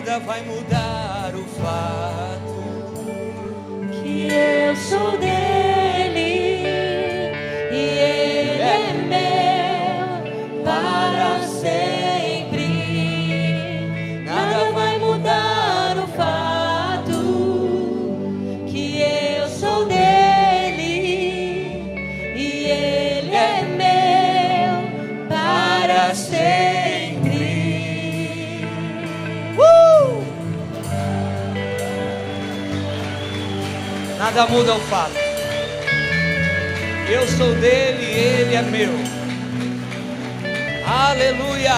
nada vai mudar o fato que eu sou dele e ele é meu para sempre. Nada vai mudar o fato que eu sou dele e ele é meu para sempre. Nada muda o fato. Eu sou dele e ele é meu. Aleluia.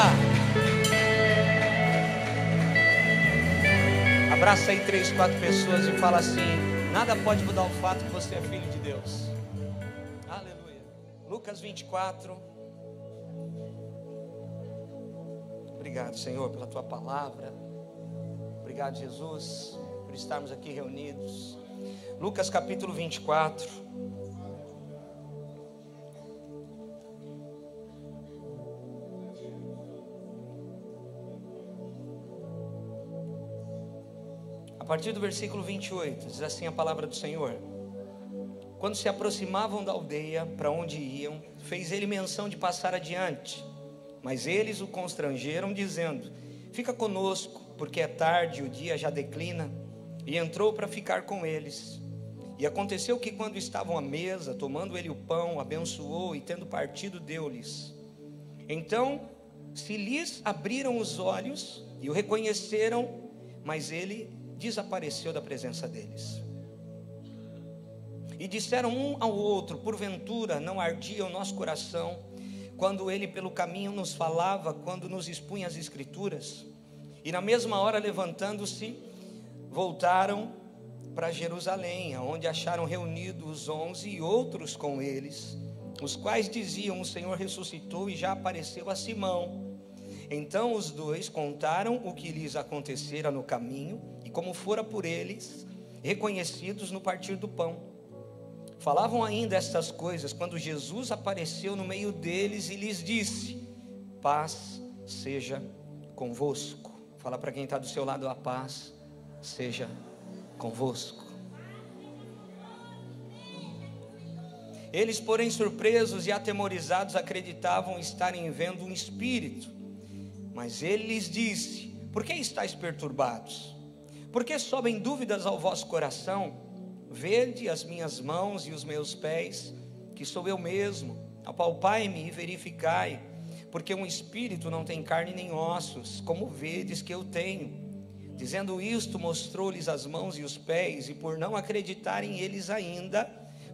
Abraça aí 3, 4 pessoas e fala assim: nada pode mudar o fato que você é filho de Deus. Aleluia. Lucas 24. Obrigado, Senhor, pela tua palavra. Obrigado, Jesus, por estarmos aqui reunidos. Lucas capítulo 24. A partir do versículo 28, diz assim a palavra do Senhor: quando se aproximavam da aldeia para onde iam, fez ele menção de passar adiante, mas eles o constrangeram, dizendo: fica conosco, porque é tarde e o dia já declina. E entrou para ficar com eles. E aconteceu que quando estavam à mesa, tomando ele o pão, abençoou e tendo partido, deu-lhes. Então se lhes abriram os olhos e o reconheceram, mas ele desapareceu da presença deles. E disseram um ao outro: porventura não ardia o nosso coração quando ele pelo caminho nos falava, quando nos expunha as escrituras? E na mesma hora, levantando-se, voltaram para Jerusalém, onde acharam reunidos os 11 e outros com eles, os quais diziam: o Senhor ressuscitou e já apareceu a Simão. Então os dois contaram o que lhes acontecera no caminho e como fora por eles reconhecidos no partir do pão. Falavam ainda estas coisas quando Jesus apareceu no meio deles e lhes disse: paz seja convosco. Fala para quem está do seu lado: a paz seja convosco. Eles, porém, surpresos e atemorizados, acreditavam estarem vendo um espírito. Mas ele lhes disse: por que estáis perturbados? Por que sobem dúvidas ao vosso coração? Vede as minhas mãos e os meus pés, que sou eu mesmo. Apalpai-me e verificai, porque um espírito não tem carne nem ossos, como vedes que eu tenho. Dizendo isto, mostrou-lhes as mãos e os pés, e por não acreditarem eles ainda,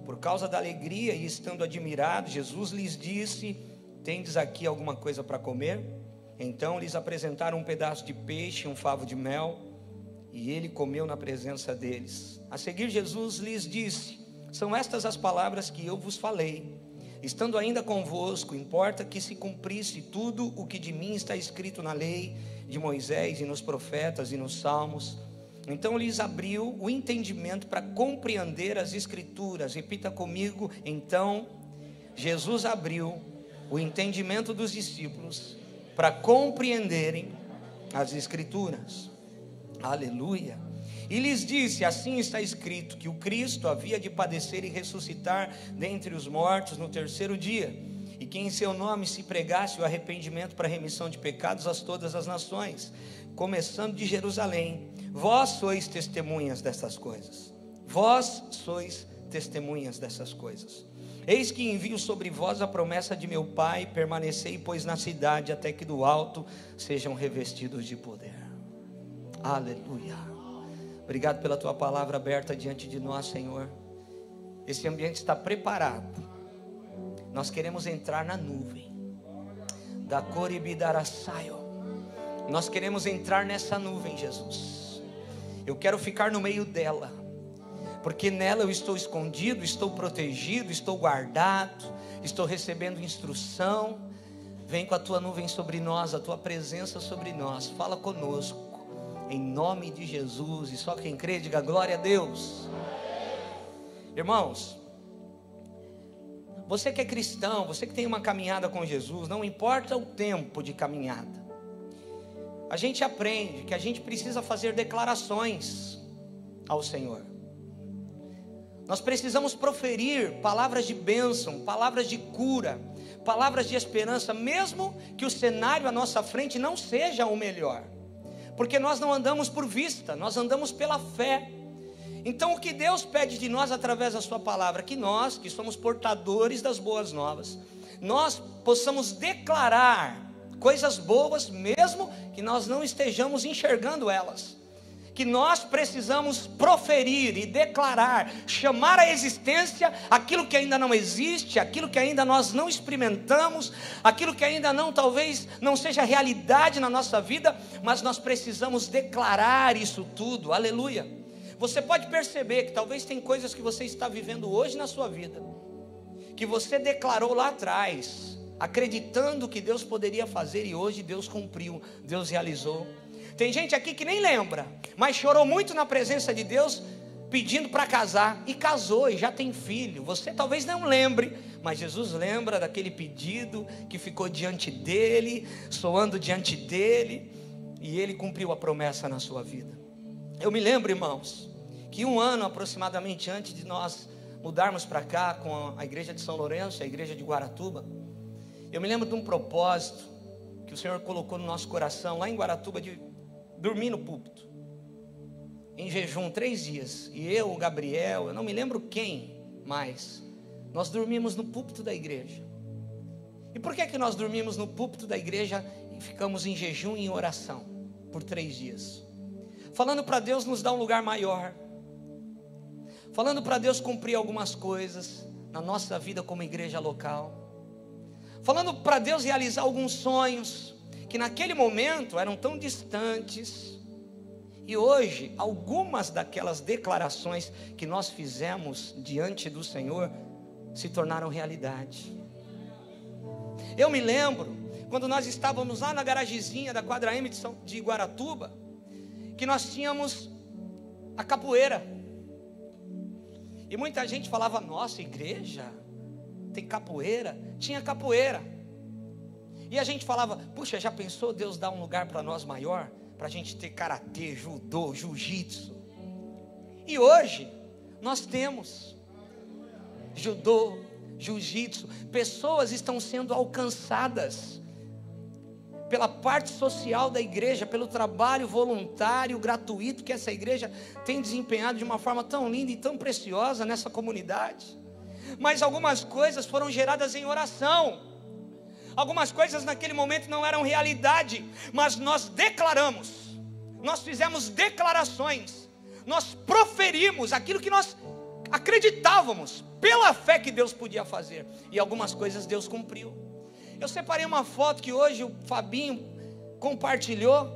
por causa da alegria e estando admirados, Jesus lhes disse: tendes aqui alguma coisa para comer? Então lhes apresentaram um pedaço de peixe e um favo de mel, e ele comeu na presença deles. A seguir Jesus lhes disse: são estas as palavras que eu vos falei, estando ainda convosco. Importa que se cumprisse tudo o que de mim está escrito na lei de Moisés e nos profetas e nos salmos. Então lhes abriu o entendimento para compreender as escrituras. Repita comigo: então Jesus abriu o entendimento dos discípulos para compreenderem as escrituras. Aleluia. E lhes disse: assim está escrito, que o Cristo havia de padecer e ressuscitar dentre os mortos no terceiro dia, e que em seu nome se pregasse o arrependimento para a remissão de pecados a todas as nações, começando de Jerusalém. Vós sois testemunhas dessas coisas. Vós sois testemunhas dessas coisas. Eis que envio sobre vós a promessa de meu Pai. Permanecei, pois, na cidade, até que do alto sejam revestidos de poder. Aleluia. Obrigado pela tua palavra aberta diante de nós, Senhor. Esse ambiente está preparado. Nós queremos entrar na nuvem da Coribidaraçaio. Nós queremos entrar nessa nuvem, Jesus. Eu quero ficar no meio dela, porque nela eu estou escondido, estou protegido, estou guardado, estou recebendo instrução. Vem com a tua nuvem sobre nós, a tua presença sobre nós. Fala conosco, em nome de Jesus. E só quem crê, diga glória a Deus. Irmãos, você que é cristão, você que tem uma caminhada com Jesus, não importa o tempo de caminhada. a gente aprende que a gente precisa fazer declarações ao Senhor. Nós precisamos proferir palavras de bênção, palavras de cura, palavras de esperança, mesmo que o cenário à nossa frente não seja o melhor, porque nós não andamos por vista, nós andamos pela fé. Então o que Deus pede de nós através da sua palavra, que nós, que somos portadores das boas novas, nós possamos declarar coisas boas, mesmo que nós não estejamos enxergando elas. Que nós precisamos proferir e declarar, chamar à existência aquilo que ainda não existe, aquilo que ainda nós não experimentamos, aquilo que ainda não, talvez não seja realidade na nossa vida, mas nós precisamos declarar isso tudo, aleluia. Você pode perceber que talvez tem coisas que você está vivendo hoje na sua vida, que você declarou lá atrás, acreditando que Deus poderia fazer, e hoje Deus cumpriu, Deus realizou. Tem gente aqui que nem lembra, mas chorou muito na presença de Deus, pedindo para casar, e casou, e já tem filho. Você talvez não lembre, mas Jesus lembra daquele pedido que ficou diante dele, soando diante dele, e ele cumpriu a promessa na sua vida. Eu me lembro, irmãos, que 1 ano aproximadamente antes de nós mudarmos para cá, com a igreja de São Lourenço, a igreja de Guaratuba, eu me lembro de um propósito que o Senhor colocou no nosso coração, lá em Guaratuba, de dormir no púlpito, em jejum 3 dias, e eu, o Gabriel, eu não me lembro quem mais, nós dormimos no púlpito da igreja. E por que nós dormimos no púlpito da igreja e ficamos em jejum e em oração por 3 dias? Falando para Deus nos dar um lugar maior, falando para Deus cumprir algumas coisas na nossa vida como igreja local, falando para Deus realizar alguns sonhos que naquele momento eram tão distantes, e hoje algumas daquelas declarações que nós fizemos diante do Senhor se tornaram realidade. Eu me lembro quando nós estávamos lá na garagezinha da quadra M de Guaratuba, que nós tínhamos a capoeira, e muita gente falava: nossa, igreja tem capoeira? Tinha capoeira. E a gente falava: puxa, já pensou Deus dar um lugar para nós maior? Para a gente ter karatê, judô, jiu-jitsu. E hoje nós temos judô, jiu-jitsu. Pessoas estão sendo alcançadas pela parte social da igreja, pelo trabalho voluntário, gratuito que essa igreja tem desempenhado de uma forma tão linda e tão preciosa nessa comunidade. Mas algumas coisas foram geradas em oração. Algumas coisas naquele momento não eram realidade, mas nós declaramos, nós fizemos declarações, nós proferimos aquilo que nós acreditávamos, pela fé que Deus podia fazer, e algumas coisas Deus cumpriu. Eu separei uma foto que hoje o Fabinho compartilhou,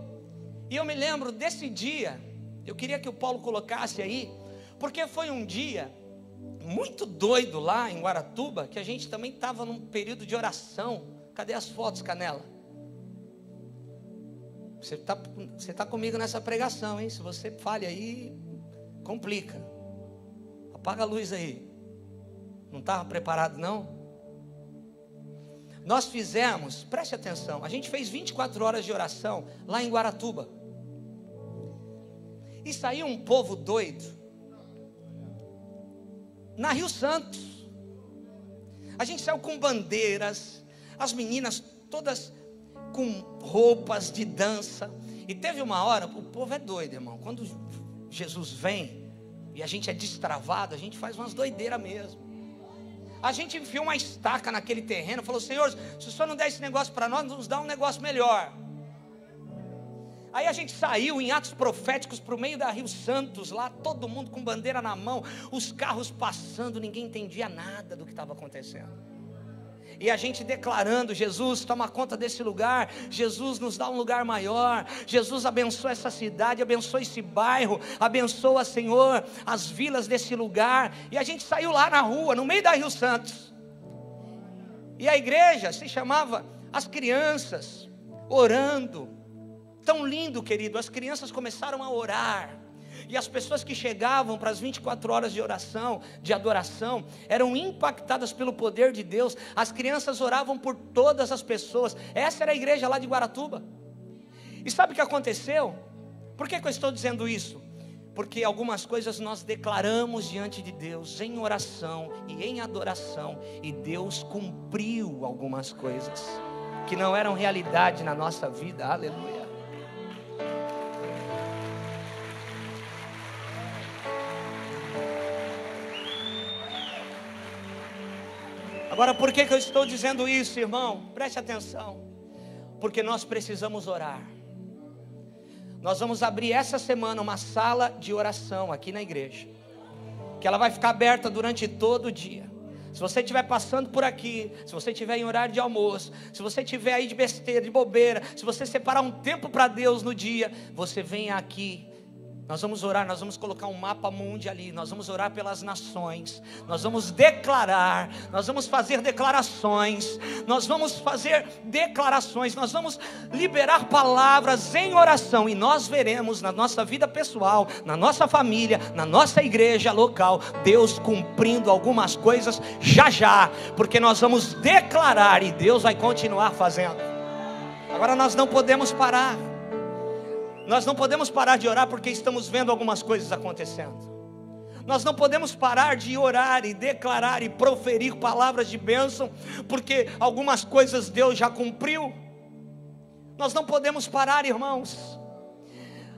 e eu me lembro desse dia, eu queria que o Paulo colocasse aí, porque foi um dia muito doido lá em Guaratuba, que a gente também estava num período de oração. Cadê as fotos, Canela? Você tá comigo nessa pregação, hein? Se você falha aí, complica. Apaga a luz aí. Não estava preparado, não? Nós fizemos, preste atenção, a gente fez 24 horas de oração lá em Guaratuba. E saiu um povo doido na Rio Santos. A gente saiu com bandeiras, as meninas todas com roupas de dança. E teve uma hora, o povo é doido, irmão. Quando Jesus vem e a gente é destravado, a gente faz umas doideiras mesmo. A gente enfiou uma estaca naquele terreno, falou: Senhor, se o Senhor não der esse negócio para nós, nos dá um negócio melhor. Aí a gente saiu em atos proféticos para o meio da Rio Santos, lá todo mundo com bandeira na mão, os carros passando, ninguém entendia nada do que estava acontecendo. E a gente declarando: Jesus, toma conta desse lugar, Jesus nos dá um lugar maior, Jesus abençoa essa cidade, abençoa esse bairro, abençoa, Senhor, as vilas desse lugar. E a gente saiu lá na rua, no meio da Rio Santos, e a igreja se chamava As Crianças, orando. Tão lindo, querido, as crianças começaram a orar. E as pessoas que chegavam para as 24 horas de oração, de adoração, eram impactadas pelo poder de Deus. As crianças oravam por todas as pessoas. Essa era a igreja lá de Guaratuba. E sabe o que aconteceu? Por que eu estou dizendo isso? Porque algumas coisas nós declaramos diante de Deus em oração e em adoração, e Deus cumpriu algumas coisas que não eram realidade na nossa vida. Aleluia. Agora, por que eu estou dizendo isso, irmão? Preste atenção. Porque nós precisamos orar. Nós vamos abrir essa semana uma sala de oração aqui na igreja, que ela vai ficar aberta durante todo o dia. Se você estiver passando por aqui, se você estiver em horário de almoço, se você estiver aí de besteira, de bobeira, se você separar um tempo para Deus no dia, você vem aqui. Nós vamos orar, nós vamos colocar um mapa mundi ali, nós vamos orar pelas nações, nós vamos declarar, nós vamos fazer declarações, nós vamos liberar palavras em oração, e nós veremos na nossa vida pessoal, na nossa família, na nossa igreja local, Deus cumprindo algumas coisas já, porque nós vamos declarar e Deus vai continuar fazendo. Agora nós não podemos parar. Nós não podemos parar de orar porque estamos vendo algumas coisas acontecendo. Nós não podemos parar de orar e declarar e proferir palavras de bênção porque algumas coisas Deus já cumpriu. Nós não podemos parar, irmãos.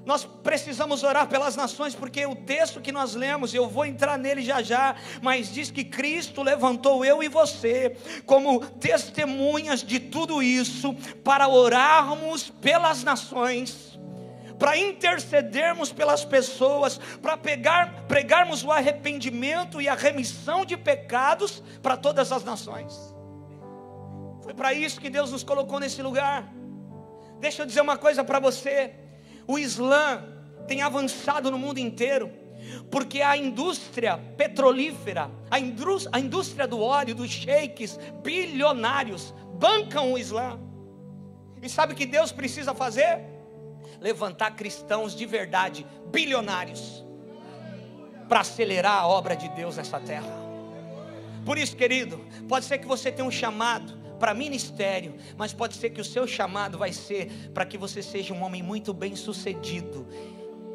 Nós precisamos orar pelas nações, porque o texto que nós lemos, eu vou entrar nele já, mas diz que Cristo levantou eu e você como testemunhas de tudo isso, para orarmos pelas nações, para intercedermos pelas pessoas, para pregarmos o arrependimento e a remissão de pecados para todas as nações. Foi para isso que Deus nos colocou nesse lugar. Deixa eu dizer uma coisa para você: o Islã tem avançado no mundo inteiro, porque a indústria petrolífera, a indústria do óleo, dos sheiks bilionários bancam o Islã. E sabe o que Deus precisa fazer? Levantar cristãos de verdade, bilionários, para acelerar a obra de Deus nessa terra. Por isso, querido, pode ser que você tenha um chamado para ministério, mas pode ser que o seu chamado vai ser para que você seja um homem muito bem sucedido,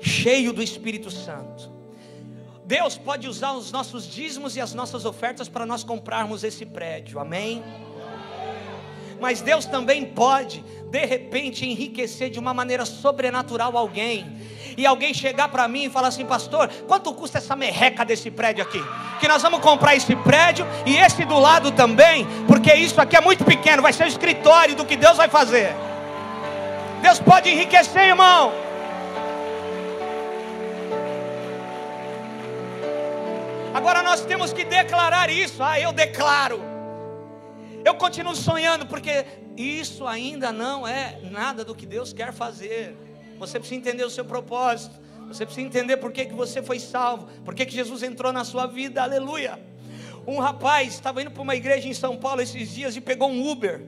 cheio do Espírito Santo. Deus pode usar os nossos dízimos e as nossas ofertas para nós comprarmos esse prédio, amém? Mas Deus também pode, de repente, enriquecer de uma maneira sobrenatural alguém, e alguém chegar para mim e falar assim: pastor, quanto custa essa merreca desse prédio aqui? Que nós vamos comprar esse prédio e esse do lado também, porque isso aqui é muito pequeno, vai ser o escritório do que Deus vai fazer. Deus pode enriquecer, irmão. Agora nós temos que declarar isso. Eu declaro. Eu continuo sonhando, porque isso ainda não é nada do que Deus quer fazer. Você precisa entender o seu propósito. Você precisa entender por que você foi salvo, por que Jesus entrou na sua vida. Aleluia. Um rapaz estava indo para uma igreja em São Paulo esses dias e pegou um Uber.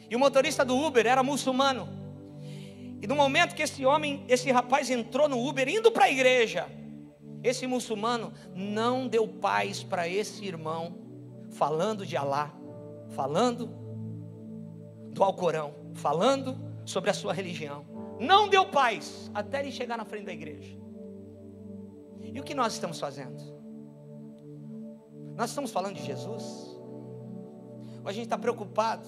E o motorista do Uber era muçulmano. E no momento que esse rapaz entrou no Uber indo para a igreja, esse muçulmano não deu paz para esse irmão, falando de Alá, falando do Alcorão, falando sobre a sua religião. Não deu paz até ele chegar na frente da igreja. E o que nós estamos fazendo? Nós estamos falando de Jesus? Ou a gente está preocupado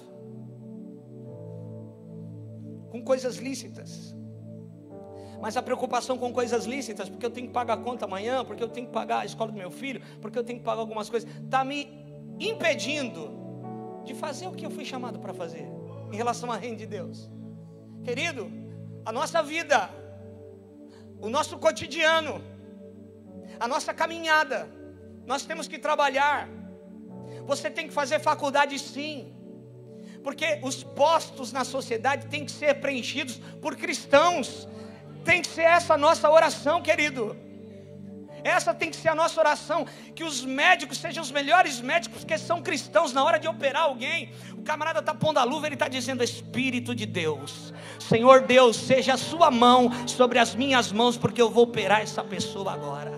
com coisas lícitas? Mas a preocupação com coisas lícitas, porque eu tenho que pagar a conta amanhã, porque eu tenho que pagar a escola do meu filho, porque eu tenho que pagar algumas coisas, está me impedindo de fazer o que eu fui chamado para fazer em relação ao reino de Deus. Querido, a nossa vida, o nosso cotidiano, a nossa caminhada, nós temos que trabalhar. Você tem que fazer faculdade, sim, porque os postos na sociedade têm que ser preenchidos por cristãos. Tem que ser essa a nossa oração, querido. Essa tem que ser a nossa oração, que os médicos sejam os melhores médicos, porque são cristãos. Na hora de operar alguém, o camarada está pondo a luva, ele está dizendo: Espírito de Deus, Senhor Deus, seja a sua mão sobre as minhas mãos, porque eu vou operar essa pessoa agora.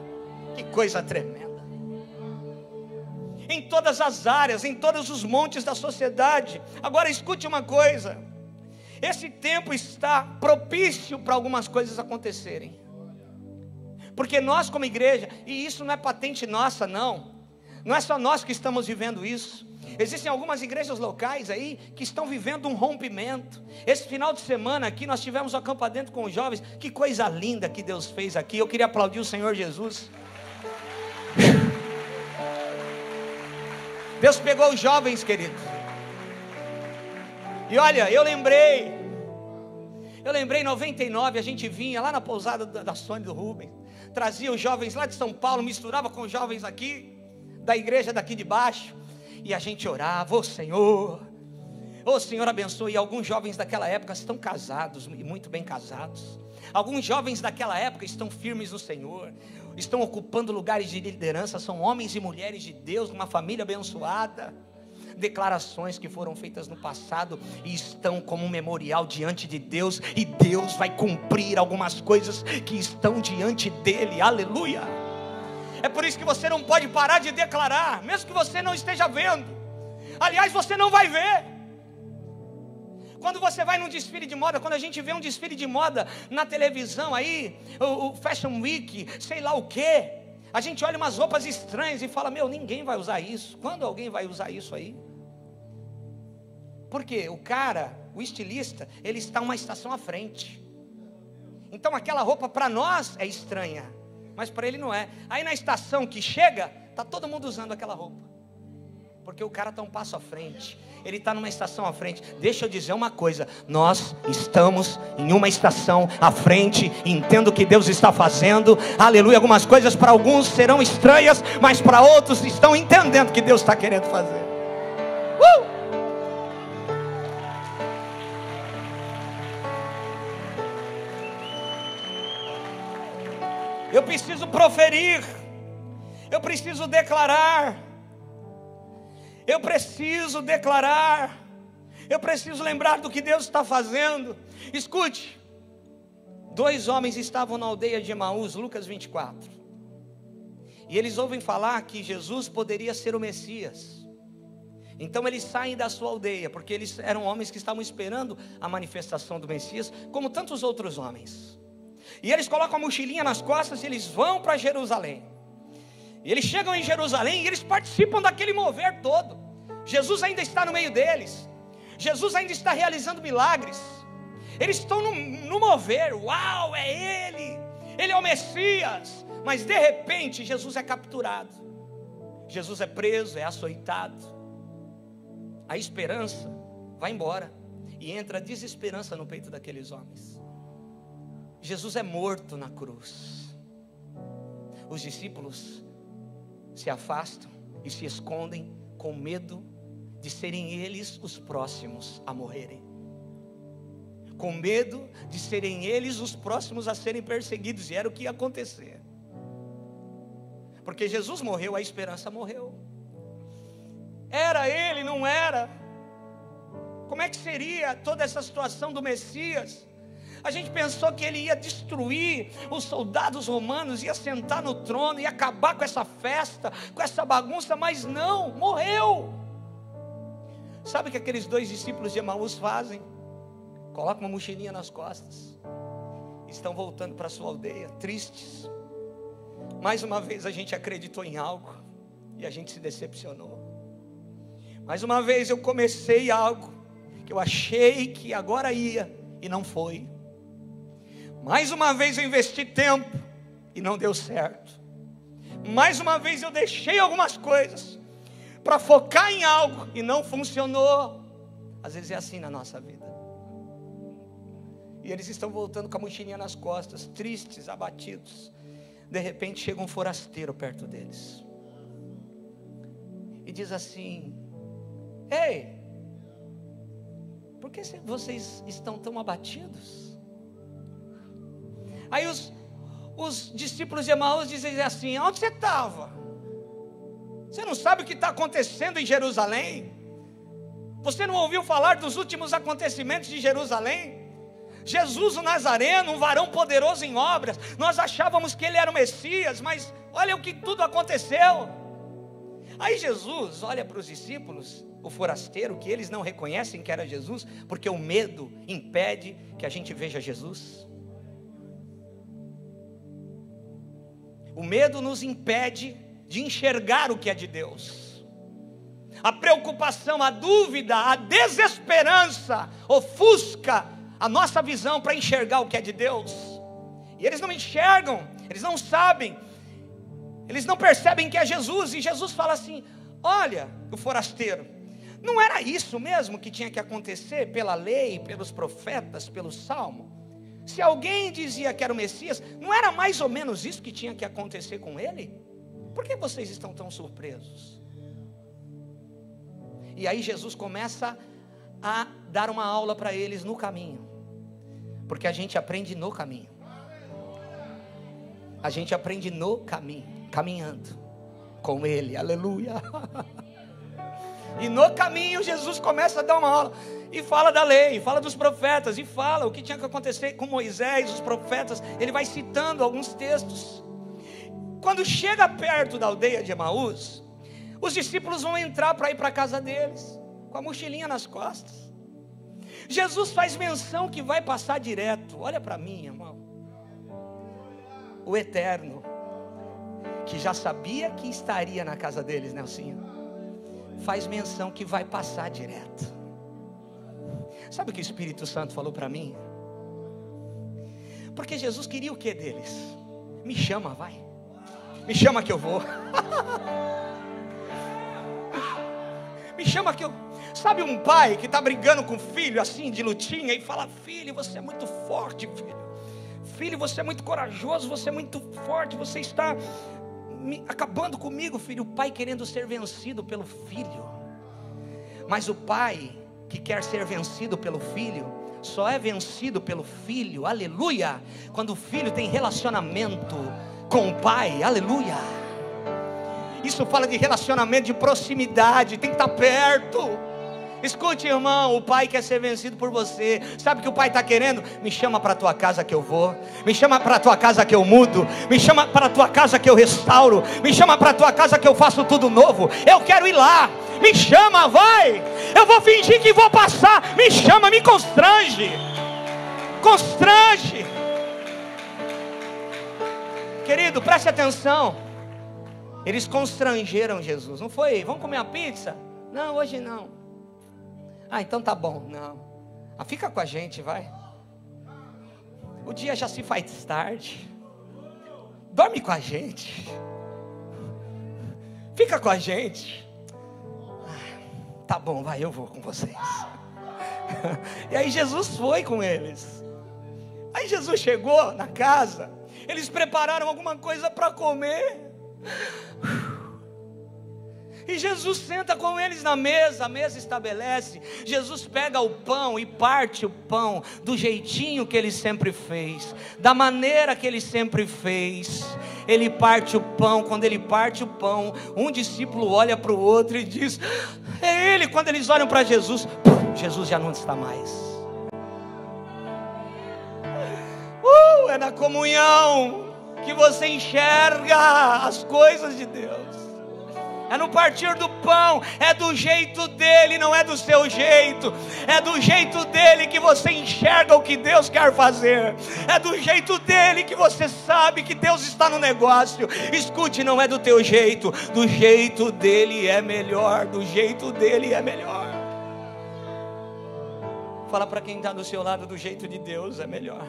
Que coisa tremenda. Em todas as áreas, em todos os montes da sociedade. Agora escute uma coisa: Esse tempo está propício para algumas coisas acontecerem. Porque nós como igreja, e isso não é patente nossa não é só nós que estamos vivendo isso. Existem algumas igrejas locais aí que estão vivendo um rompimento. Esse final de semana aqui nós tivemos um acampamento com os jovens. Que coisa linda que Deus fez aqui. Eu queria aplaudir o Senhor Jesus. Deus pegou os jovens, queridos. E olha, eu lembrei em 99, a gente vinha lá na pousada da Sônia e do Rubens, trazia os jovens lá de São Paulo, misturava com os jovens aqui, da igreja daqui de baixo, e a gente orava, ô Senhor abençoe. E alguns jovens daquela época estão casados, e muito bem casados. Alguns jovens daquela época estão firmes no Senhor, estão ocupando lugares de liderança, são homens e mulheres de Deus, uma família abençoada. Declarações que foram feitas no passado e estão como um memorial diante de Deus, e Deus vai cumprir algumas coisas que estão diante dele, aleluia. É por isso que você não pode parar de declarar, mesmo que você não esteja vendo. Aliás, você não vai ver. Quando você vai num desfile de moda, quando a gente vê um desfile de moda na televisão aí, o Fashion Week, sei lá o que, a gente olha umas roupas estranhas e fala, ninguém vai usar isso. Quando alguém vai usar isso aí? Porque o estilista, ele está uma estação à frente. Então aquela roupa para nós é estranha, mas para ele não é. Aí na estação que chega, está todo mundo usando aquela roupa, porque o cara está um passo à frente. Ele está numa estação à frente. Deixa eu dizer uma coisa, nós estamos em uma estação à frente. Entendo o que Deus está fazendo, aleluia. Algumas coisas para alguns serão estranhas, mas para outros estão entendendo o que Deus está querendo fazer. Eu preciso proferir, eu preciso declarar, eu preciso lembrar do que Deus está fazendo. Escute, 2 homens estavam na aldeia de Emaús, Lucas 24, e eles ouvem falar que Jesus poderia ser o Messias. Então eles saem da sua aldeia, porque eles eram homens que estavam esperando a manifestação do Messias, como tantos outros homens. E eles colocam a mochilinha nas costas e eles vão para Jerusalém. E eles chegam em Jerusalém e eles participam daquele mover todo. Jesus ainda está no meio deles. Jesus ainda está realizando milagres. Eles estão no mover. Uau, é Ele. Ele é o Messias. Mas de repente Jesus é capturado. Jesus é preso, é açoitado. A esperança vai embora. E entra a desesperança no peito daqueles homens. Jesus é morto na cruz. Os discípulos se afastam e se escondem com medo de serem eles os próximos a morrerem, com medo de serem eles os próximos a serem perseguidos. E era o que ia acontecer, porque Jesus morreu, a esperança morreu. Era ele, não era? Como é que seria toda essa situação do Messias? A gente pensou que ele ia destruir os soldados romanos, ia sentar no trono, ia acabar com essa festa, com essa bagunça, mas não, morreu. Sabe o que aqueles 2 discípulos de Emaús fazem? Colocam uma mochilinha nas costas, estão voltando para a sua aldeia, tristes. Mais uma vez a gente acreditou em algo e a gente se decepcionou. Mais uma vez eu comecei algo que eu achei que agora ia e não foi. Mais uma vez eu investi tempo e não deu certo. Mais uma vez eu deixei algumas coisas para focar em algo e não funcionou. Às vezes é assim na nossa vida. E eles estão voltando com a mochilinha nas costas, tristes, abatidos. De repente chega um forasteiro perto deles e diz assim: ei, por que vocês estão tão abatidos? Aí os discípulos de Emaús dizem assim: onde você estava? Você não sabe o que está acontecendo em Jerusalém? Você não ouviu falar dos últimos acontecimentos de Jerusalém? Jesus o Nazareno, um varão poderoso em obras. Nós achávamos que ele era o Messias, mas olha o que tudo aconteceu. Aí Jesus olha para os discípulos, o forasteiro, que eles não reconhecem que era Jesus, porque o medo impede que a gente veja Jesus. O medo nos impede de enxergar o que é de Deus. A preocupação, a dúvida, a desesperança ofusca a nossa visão para enxergar o que é de Deus. E eles não enxergam, eles não sabem, eles não percebem que é Jesus. E Jesus fala assim: olha, o forasteiro, não era isso mesmo que tinha que acontecer pela lei, pelos profetas, pelo salmo? Se alguém dizia que era o Messias, não era mais ou menos isso que tinha que acontecer com ele? Por que vocês estão tão surpresos? E aí Jesus começa a dar uma aula para eles no caminho, porque a gente aprende no caminho. A gente aprende no caminho, caminhando com Ele, aleluia. E no caminho Jesus começa a dar uma aula, e fala da lei, fala dos profetas, e fala o que tinha que acontecer com Moisés, os profetas. Ele vai citando alguns textos. Quando chega perto da aldeia de Emaús, os discípulos vão entrar para ir para a casa deles, com a mochilinha nas costas. Jesus faz menção que vai passar direto. Olha para mim, irmão. O Eterno, que já sabia que estaria na casa deles, Nelsinho, faz menção que vai passar direto. Sabe o que o Espírito Santo falou para mim? Porque Jesus queria o que deles? Me chama, vai. Me chama que eu vou. Me chama que eu... Sabe um pai que está brigando com o filho assim, de lutinha, e fala: filho, você é muito forte, filho. Filho, você é muito corajoso, você é muito forte, você está acabando comigo, filho. O pai querendo ser vencido pelo filho. Mas o pai que quer ser vencido pelo filho, só é vencido pelo filho, aleluia, quando o filho tem relacionamento com o pai, aleluia. Isso fala de relacionamento, de proximidade, tem que estar perto. Escute, irmão, o pai quer ser vencido por você. Sabe o que o pai está querendo? Me chama para a tua casa que eu vou. Me chama para a tua casa que eu mudo. Me chama para a tua casa que eu restauro. Me chama para a tua casa que eu faço tudo novo. Eu quero ir lá. Me chama, vai. Eu vou fingir que vou passar. Me chama, me constrange. Constrange. Querido, preste atenção. Eles constrangeram Jesus. Não foi: vamos comer uma pizza? Não, hoje não. Ah, então tá bom. Não. Ah, fica com a gente, vai. O dia já se faz tarde. Dorme com a gente. Fica com a gente. Ah, tá bom, vai, eu vou com vocês. E aí Jesus foi com eles. Aí Jesus chegou na casa. Eles prepararam alguma coisa para comer. E Jesus senta com eles na mesa, a mesa estabelece. Jesus pega o pão e parte o pão do jeitinho que ele sempre fez, da maneira que ele sempre fez. Ele parte o pão. Quando ele parte o pão, um discípulo olha para o outro e diz: é ele. Quando eles olham para Jesus, Jesus já não está mais. É na comunhão que você enxerga as coisas de Deus. É no partir do pão, é do jeito dele, não é do seu jeito. É do jeito dele que você enxerga o que Deus quer fazer. É do jeito dele que você sabe que Deus está no negócio. Escute, não é do teu jeito. Do jeito dele é melhor. Do jeito dele é melhor. Fala para quem está do seu lado: do jeito de Deus é melhor.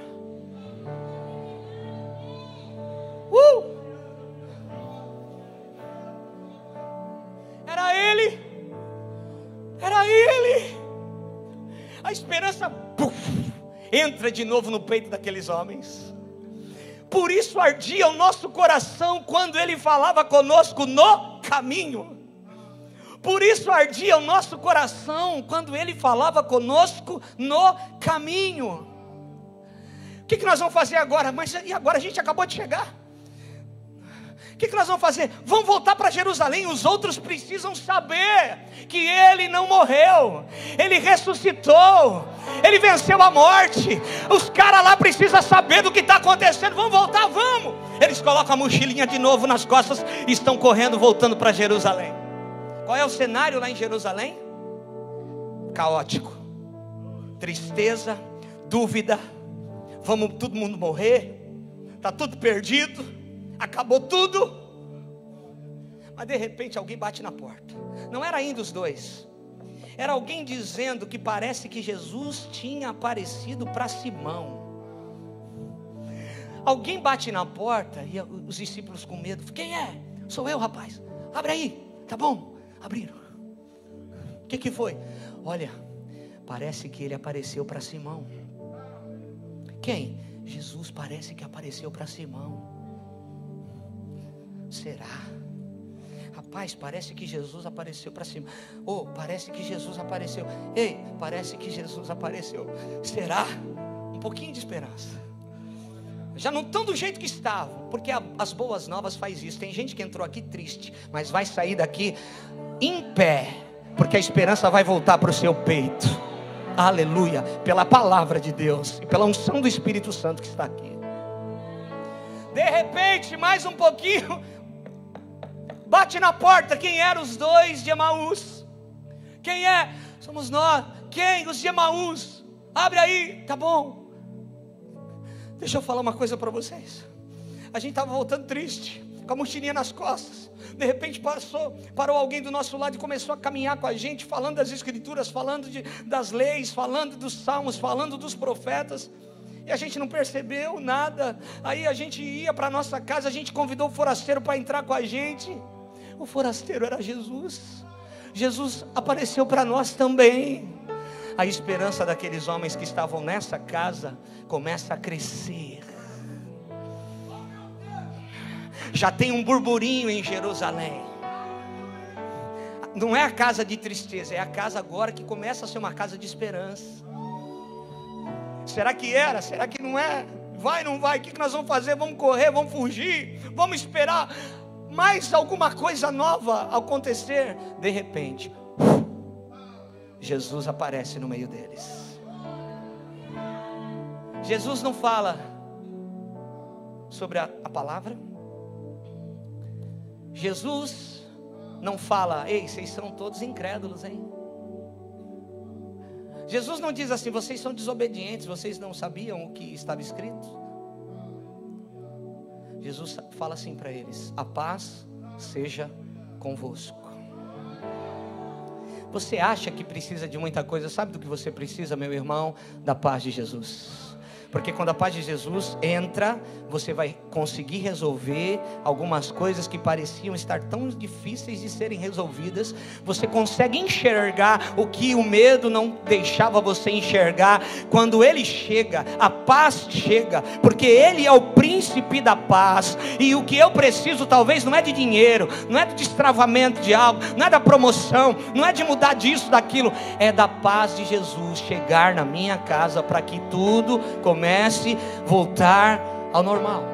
Era ele. Era ele. A esperança entra de novo no peito daqueles homens. Por isso ardia o nosso coração quando ele falava conosco no caminho. Por isso ardia o nosso coração quando ele falava conosco no caminho. O que nós vamos fazer agora? Mas e agora? A gente acabou de chegar. O que nós vamos fazer? Vamos voltar para Jerusalém. Os outros precisam saber que ele não morreu, ele ressuscitou, ele venceu a morte. Os caras lá precisam saber do que está acontecendo. Vamos voltar, vamos. Eles colocam a mochilinha de novo nas costas e estão correndo, voltando para Jerusalém. Qual é o cenário lá em Jerusalém? caótico, tristeza, dúvida, vamos todo mundo morrer, está tudo perdido, acabou tudo. Mas de repente alguém bate na porta. Não era ainda os dois, era alguém dizendo que parece que Jesus tinha aparecido para Simão. Alguém bate na porta e os discípulos com medo: quem é? Sou eu, rapaz, abre aí. Tá bom, abriram. O que foi? Olha, parece que ele apareceu para Simão. Quem? Jesus parece que apareceu para Simão. Será? Rapaz, parece que Jesus apareceu para Simão. Oh, parece que Jesus apareceu. Ei, parece que Jesus apareceu. Será? Um pouquinho de esperança. Já não estão do jeito que estavam, porque as boas novas faz isso. Tem gente que entrou aqui triste, mas vai sair daqui em pé, porque a esperança vai voltar para o seu peito. Aleluia, pela palavra de Deus e pela unção do Espírito Santo que está aqui. De repente, mais um pouquinho, bate na porta. Quem eram os dois de Emaús? Quem é? Somos nós. Quem? Os de Emaús. Abre aí, tá bom. Deixa eu falar uma coisa para vocês. A gente estava voltando triste, com a mochilinha nas costas. De repente parou alguém do nosso lado e começou a caminhar com a gente, falando das escrituras, falando das leis, falando dos salmos, falando dos profetas. E a gente não percebeu nada. Aí a gente ia para a nossa casa, a gente convidou o forasteiro para entrar com a gente. O forasteiro era Jesus. Jesus apareceu para nós também. A esperança daqueles homens que estavam nessa casa começa a crescer. Já tem um burburinho em Jerusalém. Não é a casa de tristeza, é a casa agora que começa a ser uma casa de esperança. Será que era? Será que não é? Vai, não vai? O que nós vamos fazer? Vamos correr? Vamos fugir? Vamos esperar mais alguma coisa nova acontecer? De repente, Jesus aparece no meio deles. Jesus não fala sobre a palavra. Jesus não fala: ei, vocês são todos incrédulos, hein? Jesus não diz assim: vocês são desobedientes, vocês não sabiam o que estava escrito. Jesus fala assim para eles: a paz seja convosco. Você acha que precisa de muita coisa? Sabe do que você precisa, meu irmão? Da paz de Jesus. Porque quando a paz de Jesus entra, você vai conseguir resolver algumas coisas que pareciam estar tão difíceis de serem resolvidas. Você consegue enxergar o que o medo não deixava você enxergar. Quando ele chega, a paz chega, porque ele é o príncipe da paz. E o que eu preciso talvez não é de dinheiro, não é do destravamento de algo, não é da promoção, não é de mudar disso, daquilo, é da paz de Jesus chegar na minha casa, para que tudo comece a voltar ao normal.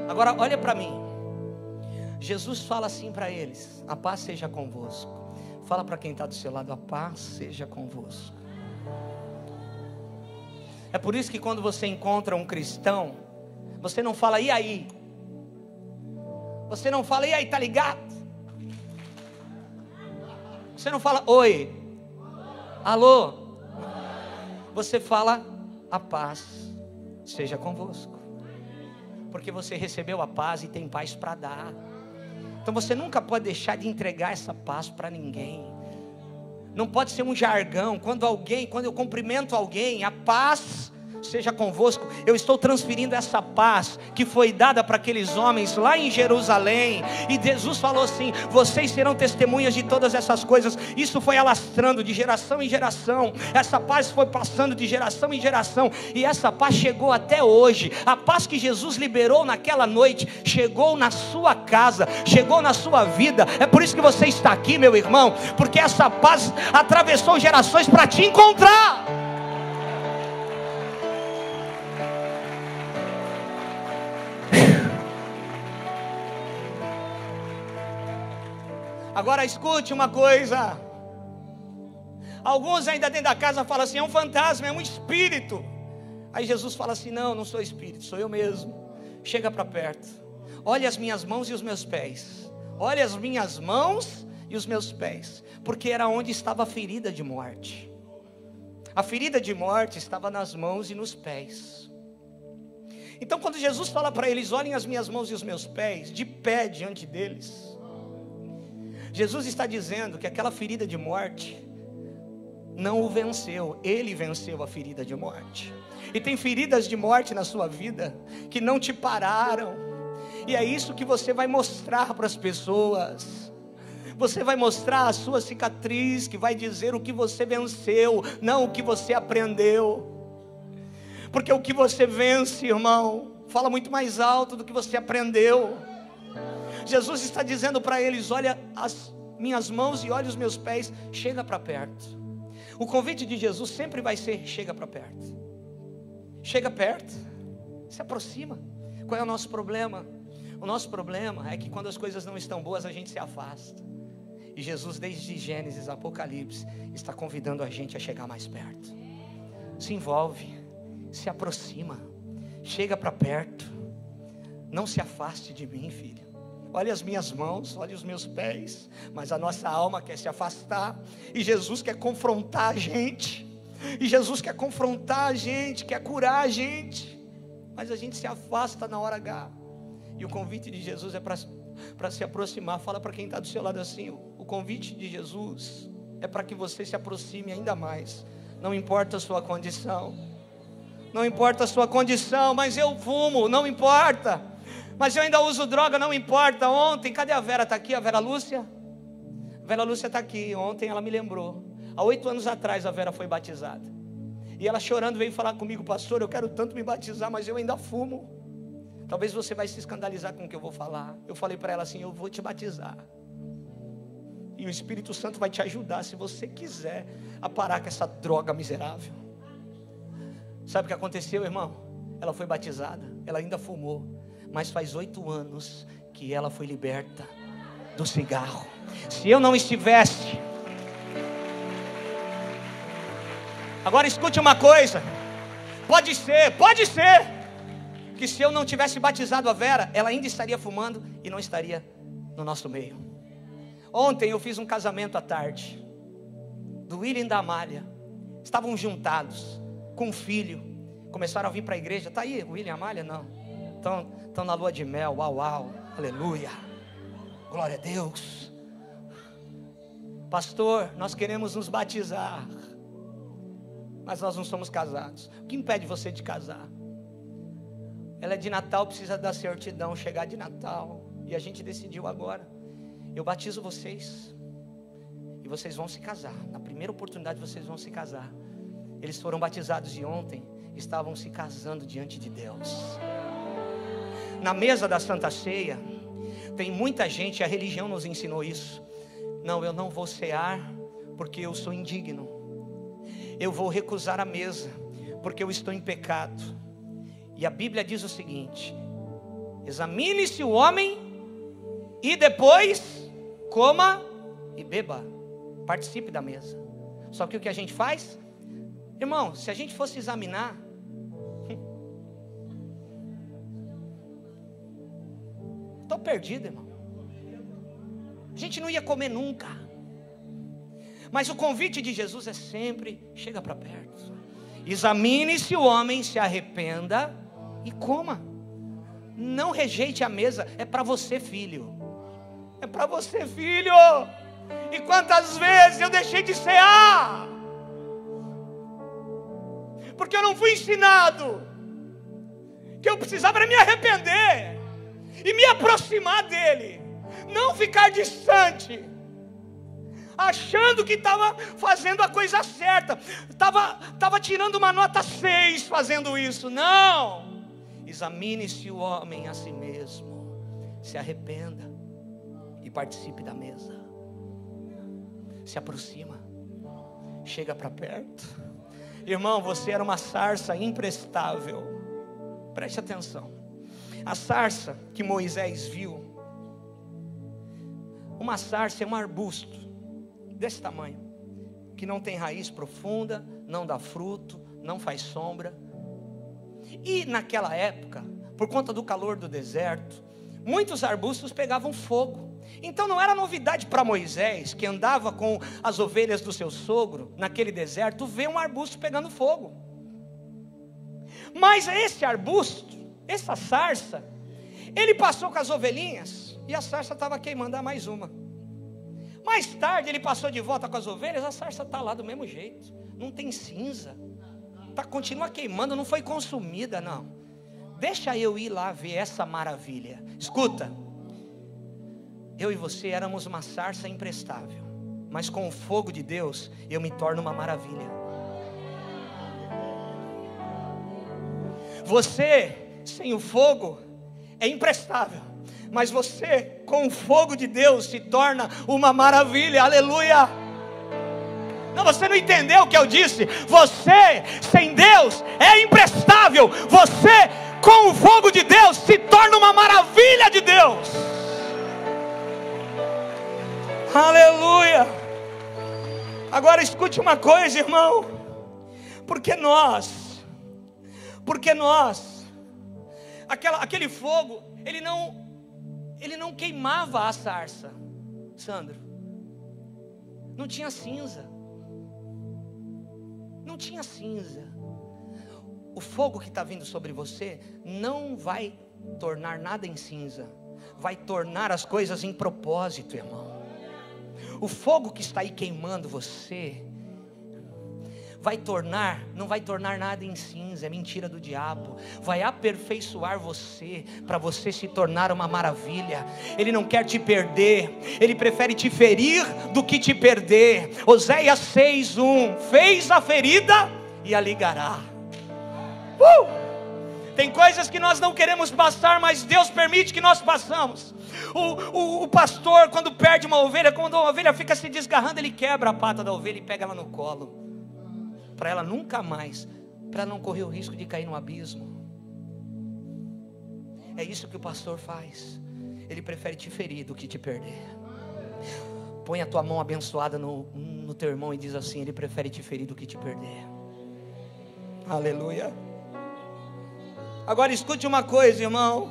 Agora olha para mim. Jesus fala assim para eles: a paz seja convosco. Fala para quem está do seu lado: a paz seja convosco. É por isso que quando você encontra um cristão, você não fala: e aí? Você não fala: e aí, tá ligado? Você não fala: oi, alô. Você fala: a paz seja convosco. Porque você recebeu a paz e tem paz para dar. Então você nunca pode deixar de entregar essa paz para ninguém. Não pode ser um jargão. Quando eu cumprimento alguém: a paz seja convosco, eu estou transferindo essa paz que foi dada para aqueles homens lá em Jerusalém. E Jesus falou assim: vocês serão testemunhas de todas essas coisas. Isso foi alastrando de geração em geração. Essa paz foi passando de geração em geração, e essa paz chegou até hoje. A paz que Jesus liberou naquela noite chegou na sua casa, chegou na sua vida. É por isso que você está aqui, meu irmão, porque essa paz atravessou gerações para te encontrar. Agora escute uma coisa. Alguns ainda dentro da casa falam assim: é um fantasma, é um espírito. Aí Jesus fala assim: não sou espírito, sou eu mesmo. Chega para perto, olha as minhas mãos e os meus pés. Olha as minhas mãos e os meus pés, porque era onde estava a ferida de morte. A ferida de morte estava nas mãos e nos pés. Então quando Jesus fala para eles, olhem as minhas mãos e os meus pés, de pé diante deles, Jesus está dizendo que aquela ferida de morte não o venceu, ele venceu a ferida de morte. E tem feridas de morte na sua vida que não te pararam, e é isso que você vai mostrar para as pessoas. Você vai mostrar a sua cicatriz, que vai dizer o que você venceu, não o que você aprendeu. Porque o que você vence, irmão, fala muito mais alto do que você aprendeu. Jesus está dizendo para eles, olha as minhas mãos e olha os meus pés, chega para perto. O convite de Jesus sempre vai ser, chega para perto. Chega perto, se aproxima. Qual é o nosso problema? O nosso problema é que quando as coisas não estão boas, a gente se afasta. E Jesus, desde Gênesis, Apocalipse, está convidando a gente a chegar mais perto. Se envolve, se aproxima, chega para perto. Não se afaste de mim, filha. Olha as minhas mãos, olha os meus pés. Mas a nossa alma quer se afastar. E Jesus quer confrontar a gente. E Jesus quer confrontar a gente, quer curar a gente. Mas a gente se afasta na hora H. E o convite de Jesus é para se aproximar. Fala para quem está do seu lado assim, o convite de Jesus é para que você se aproxime ainda mais. Não importa a sua condição. Não importa a sua condição, mas eu fumo, não importa. Mas eu ainda uso droga, não importa. Ontem, cadê a Vera? Está aqui, a Vera Lúcia? A Vera Lúcia está aqui, ontem ela me lembrou. Há 8 anos atrás a Vera foi batizada. E ela chorando veio falar comigo, pastor, eu quero tanto me batizar, mas eu ainda fumo. Talvez você vai se escandalizar com o que eu vou falar. Eu falei para ela assim, eu vou te batizar. E o Espírito Santo vai te ajudar, se você quiser, a parar com essa droga miserável. Sabe o que aconteceu, irmão? Ela foi batizada, ela ainda fumou. Mas faz 8 anos que ela foi liberta do cigarro. Se eu não estivesse... Agora escute uma coisa. Pode ser que se eu não tivesse batizado a Vera, ela ainda estaria fumando e não estaria no nosso meio. Ontem eu fiz um casamento à tarde, do William e da Amália. Estavam juntados, com um filho. Começaram a vir para a igreja. Está aí o William e a Amália? Não. Estão na lua de mel. Uau, uau, aleluia, glória a Deus. Pastor, nós queremos nos batizar, mas nós não somos casados. O que impede você de casar? Ela é de Natal, precisa da certidão, chegar de Natal. E a gente decidiu agora, eu batizo vocês e vocês vão se casar. Na primeira oportunidade vocês vão se casar. Eles foram batizados e ontem estavam se casando diante de Deus. Na mesa da Santa Ceia tem muita gente, a religião nos ensinou isso. Não, eu não vou cear porque eu sou indigno. Eu vou recusar a mesa porque eu estou em pecado. E a Bíblia diz o seguinte: examine-se o homem e depois coma e beba, participe da mesa. Só que o que a gente faz, irmão, se a gente fosse examinar, estou perdido, irmão. A gente não ia comer nunca. Mas o convite de Jesus é sempre, chega para perto. Examine-se o homem, se arrependa e coma. Não rejeite a mesa, é para você, filho. É para você, filho. E quantas vezes eu deixei de cear porque eu não fui ensinado que eu precisava me arrepender e me aproximar dele, não ficar distante, achando que estava fazendo a coisa certa, estava tirando uma nota 6 fazendo isso. Não, examine-se o homem a si mesmo, se arrependa e participe da mesa. Se aproxima, chega para perto. Irmão, você era uma sarça imprestável. Preste atenção. A sarça que Moisés viu, uma sarça é um arbusto desse tamanho, que não tem raiz profunda, não dá fruto, não faz sombra. E naquela época, por conta do calor do deserto, muitos arbustos pegavam fogo. Então não era novidade para Moisés, que andava com as ovelhas do seu sogro, naquele deserto, ver um arbusto pegando fogo. Mas esse arbusto, essa sarça, ele passou com as ovelhinhas, e a sarça estava queimando a mais uma. Mais tarde ele passou de volta com as ovelhas, a sarça está lá do mesmo jeito, não tem cinza, continua queimando, não foi consumida não. Deixa eu ir lá ver essa maravilha. Escuta, eu e você éramos uma sarça imprestável, mas com o fogo de Deus eu me torno uma maravilha. Você sem o fogo é imprestável, mas você com o fogo de Deus se torna uma maravilha. Aleluia. Não, você não entendeu o que eu disse. Você sem Deus é imprestável, você com o fogo de Deus se torna uma maravilha de Deus. Aleluia. Agora escute uma coisa, irmão. Porque nós, aquele fogo, ele não queimava a sarça, Sandro. Não tinha cinza. Não tinha cinza. O fogo que está vindo sobre você não vai tornar nada em cinza, vai tornar as coisas em propósito, irmão. O fogo que está aí queimando você não vai tornar nada em cinza, é mentira do diabo. Vai aperfeiçoar você, para você se tornar uma maravilha. Ele não quer te perder, ele prefere te ferir do que te perder. Oséias 6:1, fez a ferida e a ligará. Tem coisas que nós não queremos passar, mas Deus permite que nós passamos. O pastor, quando perde uma ovelha, quando a ovelha fica se desgarrando, ele quebra a pata da ovelha e pega ela no colo, para ela nunca mais, para não correr o risco de cair no abismo. É isso que o pastor faz. Ele prefere te ferir do que te perder. Põe a tua mão abençoada no teu irmão e diz assim: ele prefere te ferir do que te perder. Aleluia. Agora escute uma coisa, irmão.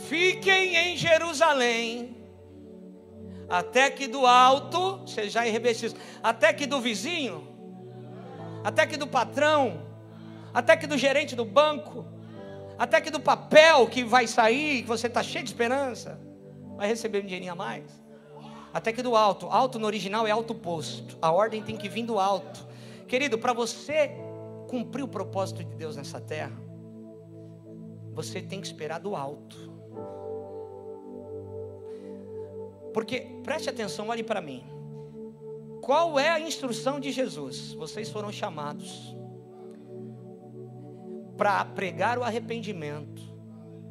Fiquem em Jerusalém, até que do alto sejais revestidos. Até que do vizinho, até que do patrão, até que do gerente do banco, até que do papel que vai sair, que você está cheio de esperança, vai receber um dinheirinho a mais. Até que do alto. Alto no original é alto posto. A ordem tem que vir do alto. Querido, para você cumprir o propósito de Deus nessa terra, você tem que esperar do alto. Porque, preste atenção, olhe para mim. Qual é a instrução de Jesus? Vocês foram chamados para pregar o arrependimento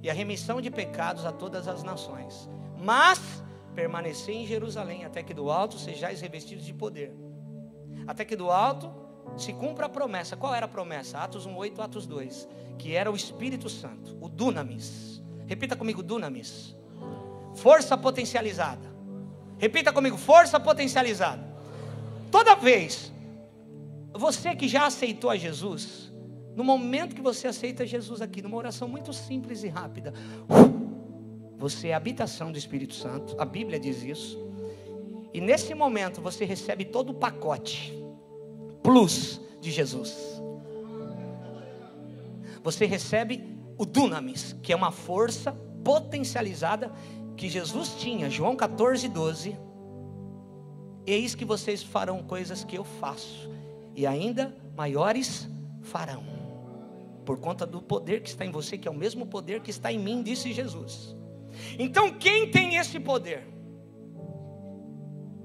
e a remissão de pecados a todas as nações, mas permanecer em Jerusalém, até que do alto sejais revestidos de poder. Até que do alto se cumpra a promessa. Qual era a promessa? Atos 1:8, Atos 2, que era o Espírito Santo, o Dunamis. Repita comigo: Dunamis. Força potencializada. Repita comigo: força potencializada. Toda vez, você que já aceitou a Jesus, no momento que você aceita Jesus aqui, numa oração muito simples e rápida, você é a habitação do Espírito Santo, a Bíblia diz isso. E nesse momento você recebe todo o pacote plus de Jesus. Você recebe o Dunamis, que é uma força potencializada que Jesus tinha. João 14:12. Eis que vocês farão coisas que eu faço, e ainda maiores farão, por conta do poder que está em você, que é o mesmo poder que está em mim, disse Jesus. Então quem tem esse poder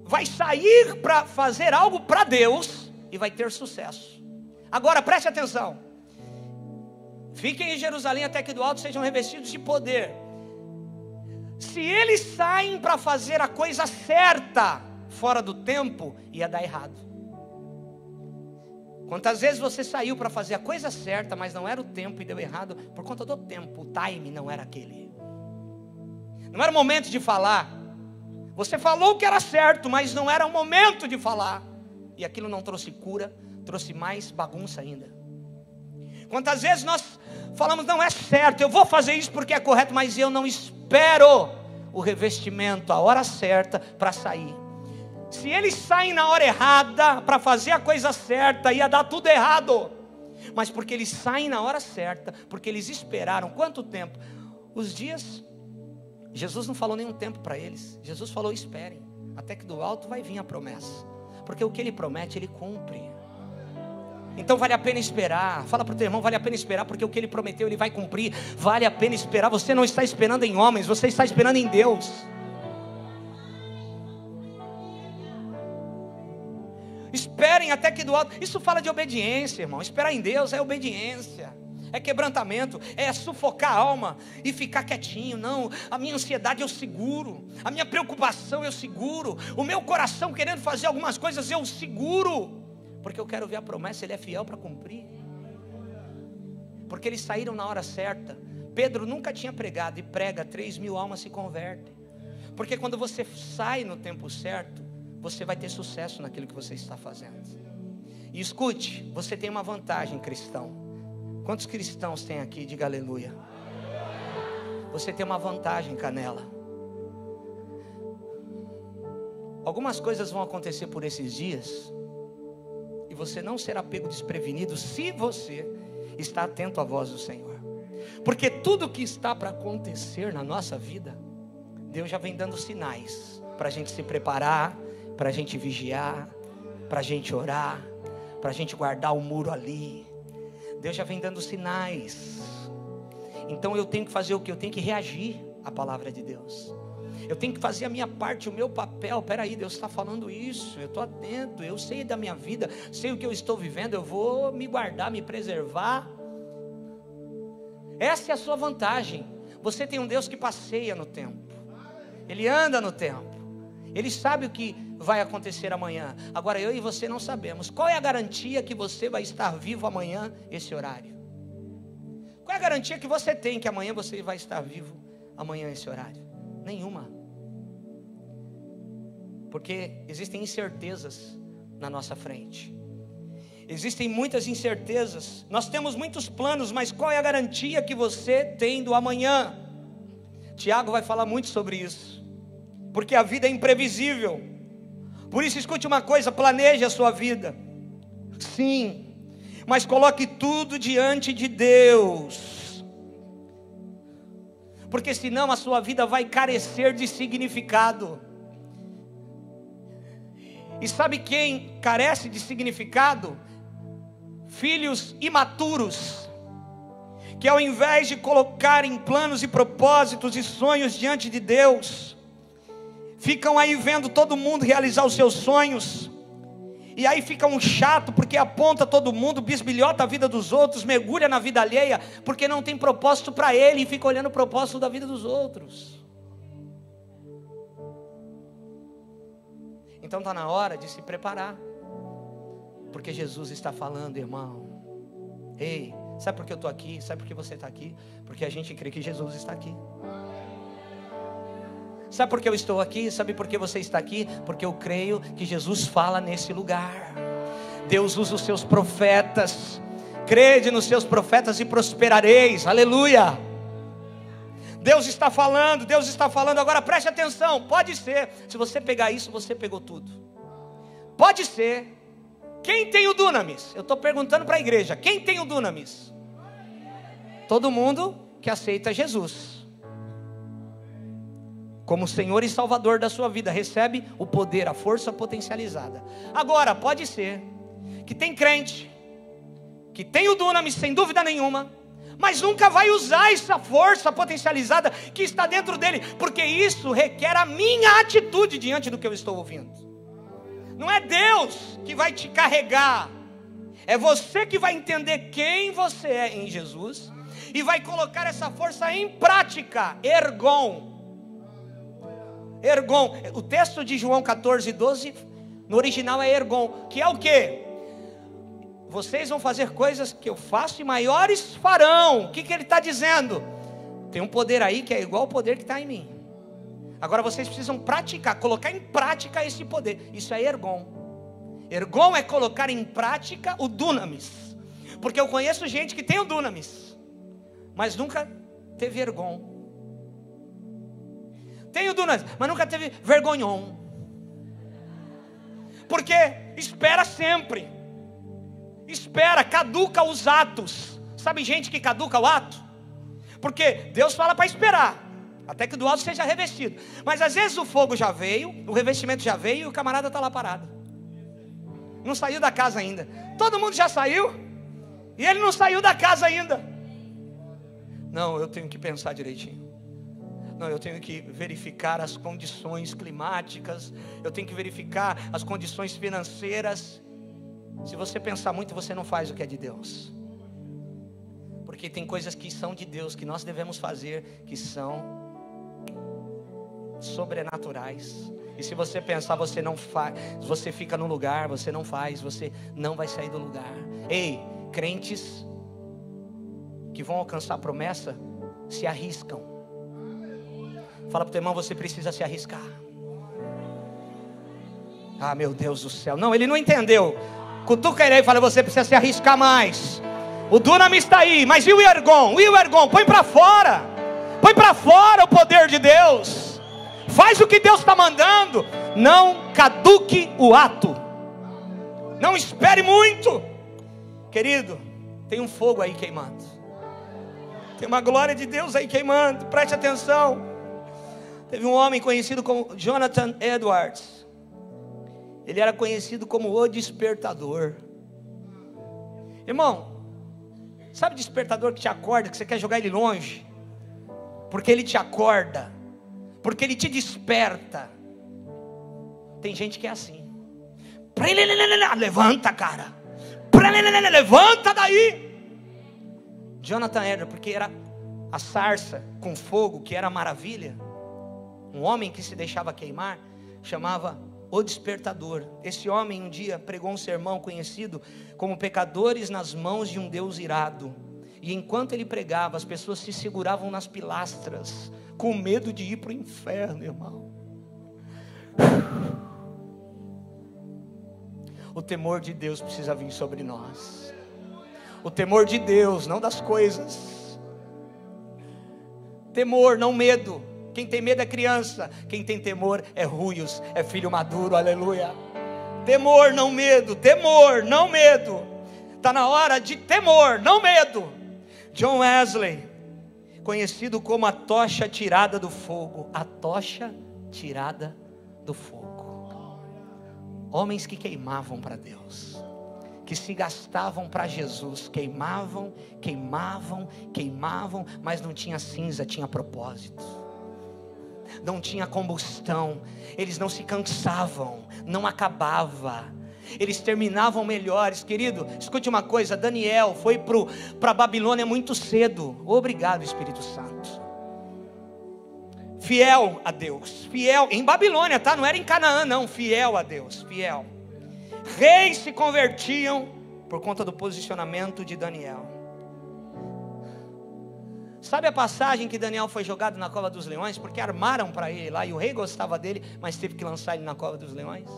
vai sair para fazer algo para Deus e vai ter sucesso. Agora preste atenção. Fiquem em Jerusalém até que do alto sejam revestidos de poder. Se eles saem para fazer a coisa certa fora do tempo, ia dar errado. Quantas vezes você saiu para fazer a coisa certa, mas não era o tempo e deu errado por conta do tempo, o time não era aquele. Não era o momento de falar. Você falou que era certo, mas não era o momento de falar. E aquilo não trouxe cura, trouxe mais bagunça ainda. Quantas vezes nós falamos, não é certo, eu vou fazer isso porque é correto, mas eu não espero o revestimento, a hora certa para sair. Se eles saem na hora errada, para fazer a coisa certa, ia dar tudo errado. Mas porque eles saem na hora certa, porque eles esperaram, quanto tempo? Os dias, Jesus não falou nenhum tempo para eles. Jesus falou, esperem, até que do alto vai vir a promessa. Porque o que Ele promete, Ele cumpre. Então vale a pena esperar. Fala para o teu irmão, vale a pena esperar, porque o que Ele prometeu, Ele vai cumprir. Vale a pena esperar. Você não está esperando em homens, você está esperando em Deus. Esperem até que do alto. Isso fala de obediência, irmão. Esperar em Deus é obediência, é quebrantamento, é sufocar a alma e ficar quietinho. Não, a minha ansiedade eu seguro, a minha preocupação eu seguro, o meu coração querendo fazer algumas coisas eu seguro, porque eu quero ver a promessa. Ele é fiel para cumprir, porque eles saíram na hora certa. Pedro nunca tinha pregado, e prega, 3.000 almas se convertem. Porque quando você sai no tempo certo, você vai ter sucesso naquilo que você está fazendo. E escute, você tem uma vantagem, cristão. Quantos cristãos tem aqui? Diga aleluia. Você tem uma vantagem, Canela. Algumas coisas vão acontecer por esses dias, e você não será pego desprevenido se você está atento à voz do Senhor. Porque tudo que está para acontecer na nossa vida, Deus já vem dando sinais para a gente se preparar, para a gente vigiar, para a gente orar, para a gente guardar o muro ali. Deus já vem dando sinais. Então eu tenho que fazer o que? Eu tenho que reagir à palavra de Deus. Eu tenho que fazer a minha parte, o meu papel. Peraí, Deus está falando isso, eu estou atento, eu sei da minha vida, sei o que eu estou vivendo, eu vou me guardar, me preservar. Essa é a sua vantagem. Você tem um Deus que passeia no tempo, Ele anda no tempo, Ele sabe o que vai acontecer amanhã. Agora eu e você não sabemos. Qual é a garantia que você vai estar vivo amanhã, esse horário? Qual é a garantia que você tem que amanhã você vai estar vivo amanhã, esse horário? Nenhuma. Porque existem incertezas na nossa frente. Existem muitas incertezas. Nós temos muitos planos, mas qual é a garantia que você tem do amanhã? Tiago vai falar muito sobre isso, porque a vida é imprevisível. Por isso, escute uma coisa, planeje a sua vida, sim, mas coloque tudo diante de Deus, porque senão a sua vida vai carecer de significado. E sabe quem carece de significado? Filhos imaturos, que ao invés de colocarem planos e propósitos e sonhos diante de Deus, ficam aí vendo todo mundo realizar os seus sonhos, e aí fica um chato, porque aponta todo mundo, bisbilhota a vida dos outros, mergulha na vida alheia, porque não tem propósito para ele, e fica olhando o propósito da vida dos outros. Então está na hora de se preparar, porque Jesus está falando, irmão. Ei, sabe por que eu estou aqui? Sabe por que você está aqui? Porque a gente crê que Jesus está aqui. Sabe por que eu estou aqui? Sabe por que você está aqui? Porque eu creio que Jesus fala nesse lugar. Deus usa os seus profetas. Crede nos seus profetas e prosperareis. Aleluia. Deus está falando, Deus está falando. Agora preste atenção, pode ser, se você pegar isso, você pegou tudo. Pode ser. Quem tem o dunamis? Eu estou perguntando para a igreja, quem tem o dunamis? Todo mundo que aceita Jesus como Senhor e Salvador da sua vida, recebe o poder, a força potencializada. Agora, pode ser que tem crente que tem o dunamis, sem dúvida nenhuma, mas nunca vai usar essa força potencializada que está dentro dele, porque isso requer a minha atitude diante do que eu estou ouvindo. Não é Deus que vai te carregar, é você que vai entender quem você é em Jesus e vai colocar essa força em prática. Ergon. O texto de João 14:12 no original é ergon, que é o quê? Vocês vão fazer coisas que eu faço e maiores farão. O que ele está dizendo? Tem um poder aí que é igual ao poder que está em mim. Agora vocês precisam praticar, colocar em prática esse poder. Isso é ergon. Ergon é colocar em prática o dunamis. Porque eu conheço gente que tem o dunamis, mas nunca teve vergonha. Tem o dunamis, mas nunca teve vergonhão. Porque espera sempre. Espera, caduca os atos. Sabe gente que caduca o ato? Porque Deus fala para esperar até que do alto seja revestido. Mas às vezes o fogo já veio, o revestimento já veio, e o camarada está lá parado. Não saiu da casa ainda. Todo mundo já saiu, e ele não saiu da casa ainda. Não, eu tenho que pensar direitinho. Não, eu tenho que verificar as condições climáticas. Eu tenho que verificar as condições financeiras. Se você pensar muito, você não faz o que é de Deus. Porque tem coisas que são de Deus, que nós devemos fazer, que são sobrenaturais. E se você pensar, você não faz, você fica no lugar, você não faz, você não vai sair do lugar. Ei, crentes que vão alcançar a promessa, se arriscam. Fala para o teu irmão, você precisa se arriscar. Ah, meu Deus do céu. Não, ele não entendeu. Cutuca ele aí e fala, você precisa se arriscar mais. O dunamis está aí, mas e o ergon? E o ergon? Põe para fora. Põe para fora o poder de Deus. Faz o que Deus está mandando. Não caduque o ato. Não espere muito. Querido, tem um fogo aí queimando. Tem uma glória de Deus aí queimando. Preste atenção. Teve um homem conhecido como Jonathan Edwards. Ele era conhecido como o despertador. Irmão, sabe o despertador que te acorda, que você quer jogar ele longe? Porque ele te acorda, porque ele te desperta. Tem gente que é assim. Levanta, cara. Levanta daí. Jonathan Edwards, porque era a sarça com fogo, que era a maravilha. Um homem que se deixava queimar, chamava o despertador. Esse homem um dia pregou um sermão conhecido como pecadores nas mãos de um Deus irado. E enquanto ele pregava, as pessoas se seguravam nas pilastras, com medo de ir para o inferno, irmão. O temor de Deus precisa vir sobre nós. O temor de Deus, não das coisas. Temor, não medo. Quem tem medo é criança. Quem tem temor é ruios, é filho maduro, aleluia. Temor, não medo. Temor, não medo. Está na hora de temor, não medo. John Wesley, conhecido como a tocha tirada do fogo. A tocha tirada do fogo. Homens que queimavam para Deus, que se gastavam para Jesus. Queimavam, queimavam, queimavam, mas não tinha cinza, tinha propósito. Não tinha combustão. Eles não se cansavam, não acabava. Eles terminavam melhores. Querido, escute uma coisa. Daniel foi para a Babilônia muito cedo. Obrigado, Espírito Santo. Fiel a Deus. Fiel em Babilônia, tá? Não era em Canaã não. Fiel a Deus, fiel. Reis se convertiam por conta do posicionamento de Daniel. Sabe a passagem que Daniel foi jogado na cova dos leões? Porque armaram para ele lá, e o rei gostava dele, mas teve que lançar ele na cova dos leões.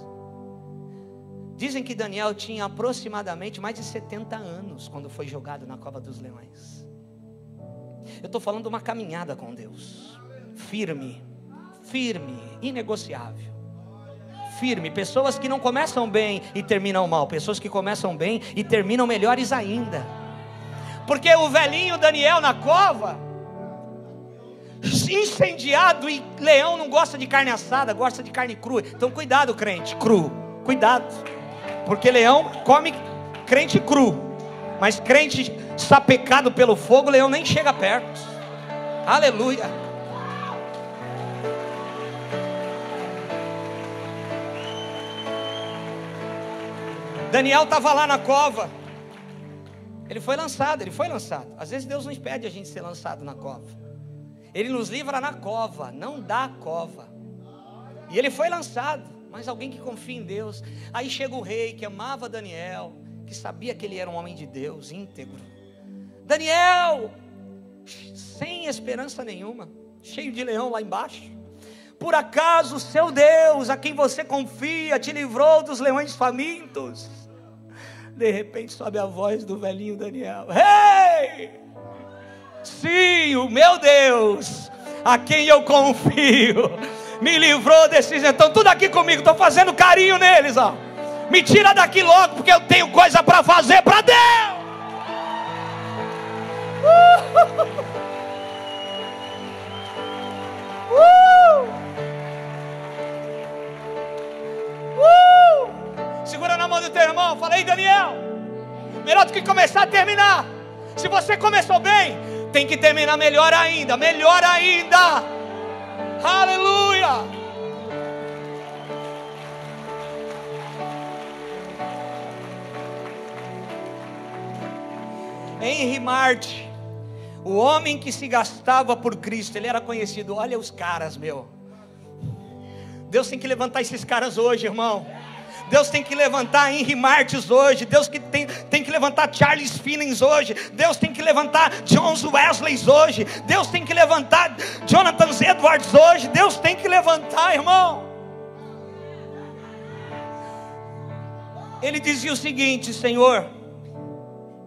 Dizem que Daniel tinha aproximadamente mais de 70 anos quando foi jogado na cova dos leões. Eu estou falando de uma caminhada com Deus. Firme, firme, inegociável. Firme, pessoas que não começam bem e terminam mal. Pessoas que começam bem e terminam melhores ainda. Porque o velhinho Daniel na cova, incendiado, e leão não gosta de carne assada, gosta de carne crua. Então cuidado, crente, cru, cuidado. Porque leão come crente cru, mas crente sapecado pelo fogo, leão nem chega perto. Aleluia. Daniel estava lá na cova. Ele foi lançado, ele foi lançado. Às vezes Deus não impede a gente ser lançado na cova. Ele nos livra na cova, não da cova. E ele foi lançado, mas alguém que confia em Deus. Aí chega o rei que amava Daniel, que sabia que ele era um homem de Deus, íntegro. Daniel, sem esperança nenhuma, cheio de leão lá embaixo. Por acaso o seu Deus, a quem você confia, te livrou dos leões famintos? De repente sobe a voz do velhinho Daniel. Hey! Sim, o meu Deus, a quem eu confio, me livrou desses. Então tudo aqui comigo, estou fazendo carinho neles, ó. Me tira daqui logo, porque eu tenho coisa para fazer para Deus. Segura na mão do teu irmão, fala aí, Daniel, melhor do que começar a terminar. Se você começou bem, tem que terminar melhor ainda, melhor ainda. Aleluia. Henry Martin, o homem que se gastava por Cristo, ele era conhecido. Olha os caras, meu. Deus tem que levantar esses caras hoje, irmão. Deus tem que levantar Henry Martins hoje. Deus tem que levantar Charles Finney hoje. Deus tem que levantar John Wesley hoje. Deus tem que levantar Jonathan Edwards hoje. Deus tem que levantar, irmão. Ele dizia o seguinte: Senhor,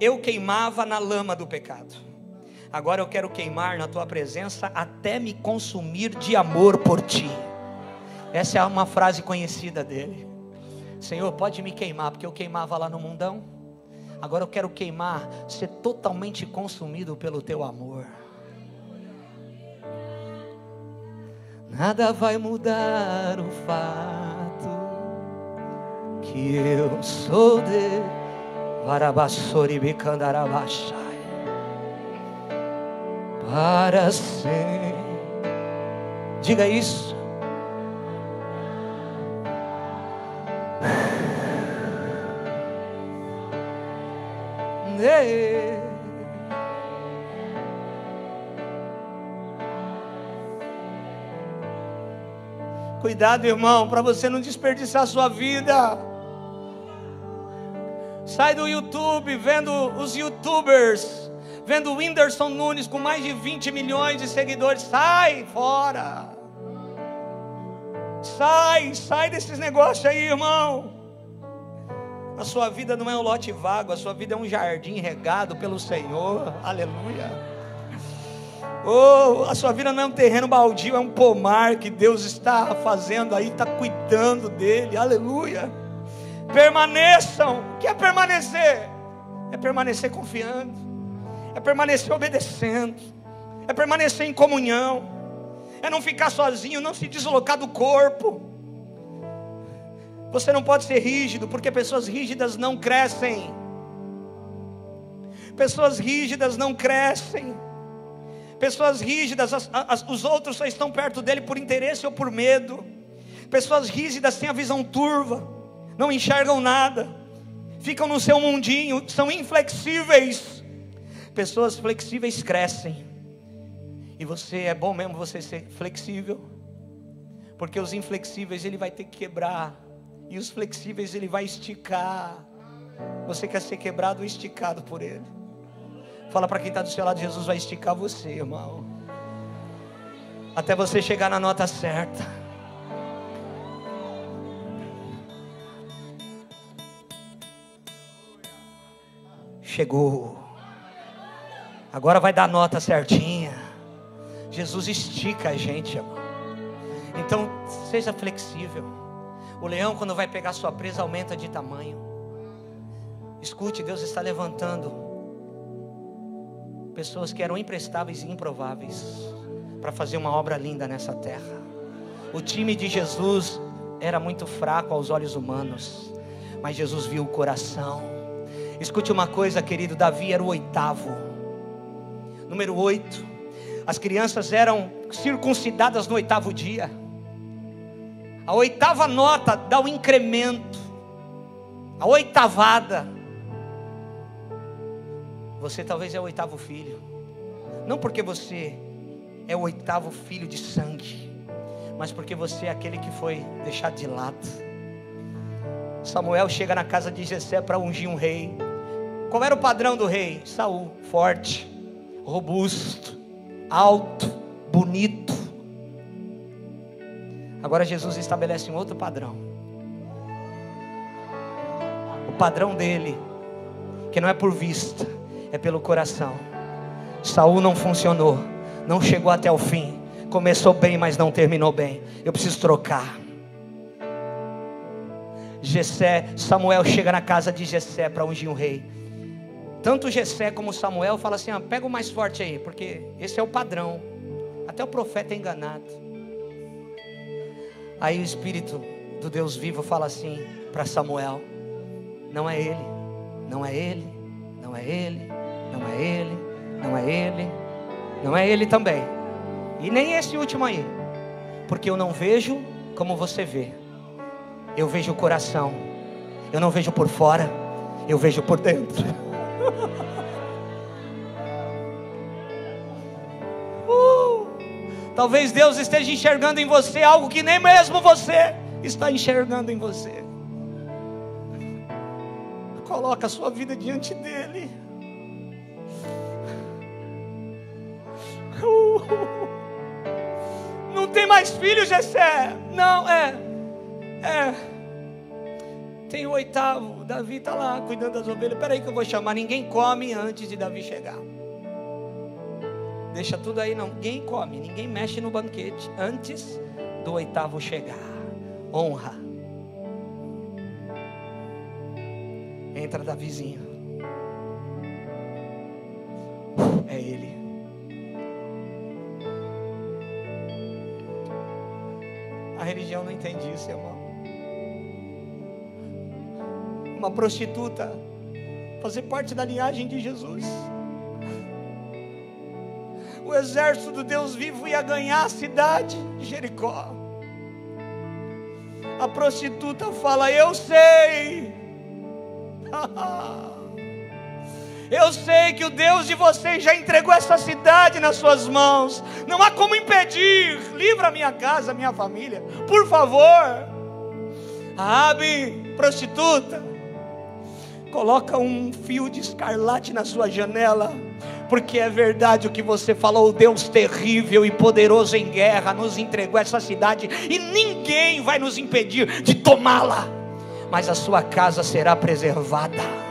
eu queimava na lama do pecado, agora eu quero queimar na tua presença até me consumir de amor por ti. Essa é uma frase conhecida dele. Senhor, pode me queimar, porque eu queimava lá no mundão. Agora eu quero queimar, ser totalmente consumido pelo teu amor. Nada vai mudar o fato que eu sou de Varabassori Bicandarabachai para sempre. Diga isso. Cuidado, irmão, para você não desperdiçar a sua vida. Sai do YouTube vendo os YouTubers, vendo o Whindersson Nunes com mais de 20 milhões de seguidores. Sai fora. Sai desses negócios aí, irmão. A sua vida não é um lote vago, a sua vida é um jardim regado pelo Senhor. Aleluia. Oh, a sua vida não é um terreno baldio, é um pomar que Deus está fazendo aí, está cuidando dele. Aleluia. Permaneçam. O que é permanecer? É permanecer confiando, é permanecer obedecendo, é permanecer em comunhão, é não ficar sozinho, não se deslocar do corpo. Você não pode ser rígido, porque pessoas rígidas não crescem. Pessoas rígidas não crescem. Pessoas rígidas, os outros só estão perto dele por interesse ou por medo. Pessoas rígidas têm a visão turva, não enxergam nada, ficam no seu mundinho, são inflexíveis. Pessoas flexíveis crescem. E você, é bom mesmo você ser flexível, porque os inflexíveis ele vai ter que quebrar, e os flexíveis ele vai esticar. Você quer ser quebrado ou esticado por ele? Fala para quem está do seu lado: Jesus vai esticar você, irmão, até você chegar na nota certa. Chegou. Agora vai dar a nota certinha. Jesus estica a gente, irmão. Então seja flexível. O leão, quando vai pegar sua presa, aumenta de tamanho. Escute, Deus está levantando pessoas que eram imprestáveis e improváveis para fazer uma obra linda nessa terra. O time de Jesus era muito fraco aos olhos humanos, mas Jesus viu o coração. Escute uma coisa, querido, Davi era o 8º. Número 8. As crianças eram circuncidadas no 8º dia. A 8ª nota dá o incremento, a 8ª. Você talvez é o 8º filho, não porque você é o 8º filho de sangue, mas porque você é aquele que foi deixado de lado. Samuel chega na casa de Jessé para ungir um rei. Qual era o padrão do rei? Saul, forte, robusto, alto, bonito. Agora Jesus estabelece um outro padrão. O padrão dele que não é por vista, é pelo coração. Saul não funcionou, não chegou até o fim. Começou bem, mas não terminou bem. Eu preciso trocar. Samuel chega na casa de Jessé para ungir um rei. Tanto Jessé como Samuel falam assim: pega o mais forte aí, porque esse é o padrão. Até o profeta é enganado. Aí o Espírito do Deus vivo fala assim para Samuel: não é ele, não é ele, não é ele, não é ele, não é ele, não é ele também. E nem esse último aí, porque eu não vejo como você vê. Eu vejo o coração. Eu não vejo por fora, eu vejo por dentro. Talvez Deus esteja enxergando em você algo que nem mesmo você está enxergando em você. Coloca a sua vida diante dele. Não tem mais filhos, Jessé? Não, tem o 8º, Davi está lá cuidando das ovelhas. Espera aí que eu vou chamar. Ninguém come antes de Davi chegar. Deixa tudo aí, não. Ninguém come, ninguém mexe no banquete antes do 8º chegar. Honra. Entra Davizinho. É ele. A religião não entende isso, irmão. Uma prostituta fazer parte da linhagem de Jesus. O exército do Deus vivo ia ganhar a cidade de Jericó. A prostituta fala: eu sei. Eu sei que o Deus de vocês já entregou essa cidade nas suas mãos. Não há como impedir. Livra a minha casa, a minha família, por favor. Raabe, prostituta, coloca um fio de escarlate na sua janela, porque é verdade o que você falou. O Deus terrível e poderoso em guerra nos entregou essa cidade, e ninguém vai nos impedir de tomá-la, mas a sua casa será preservada.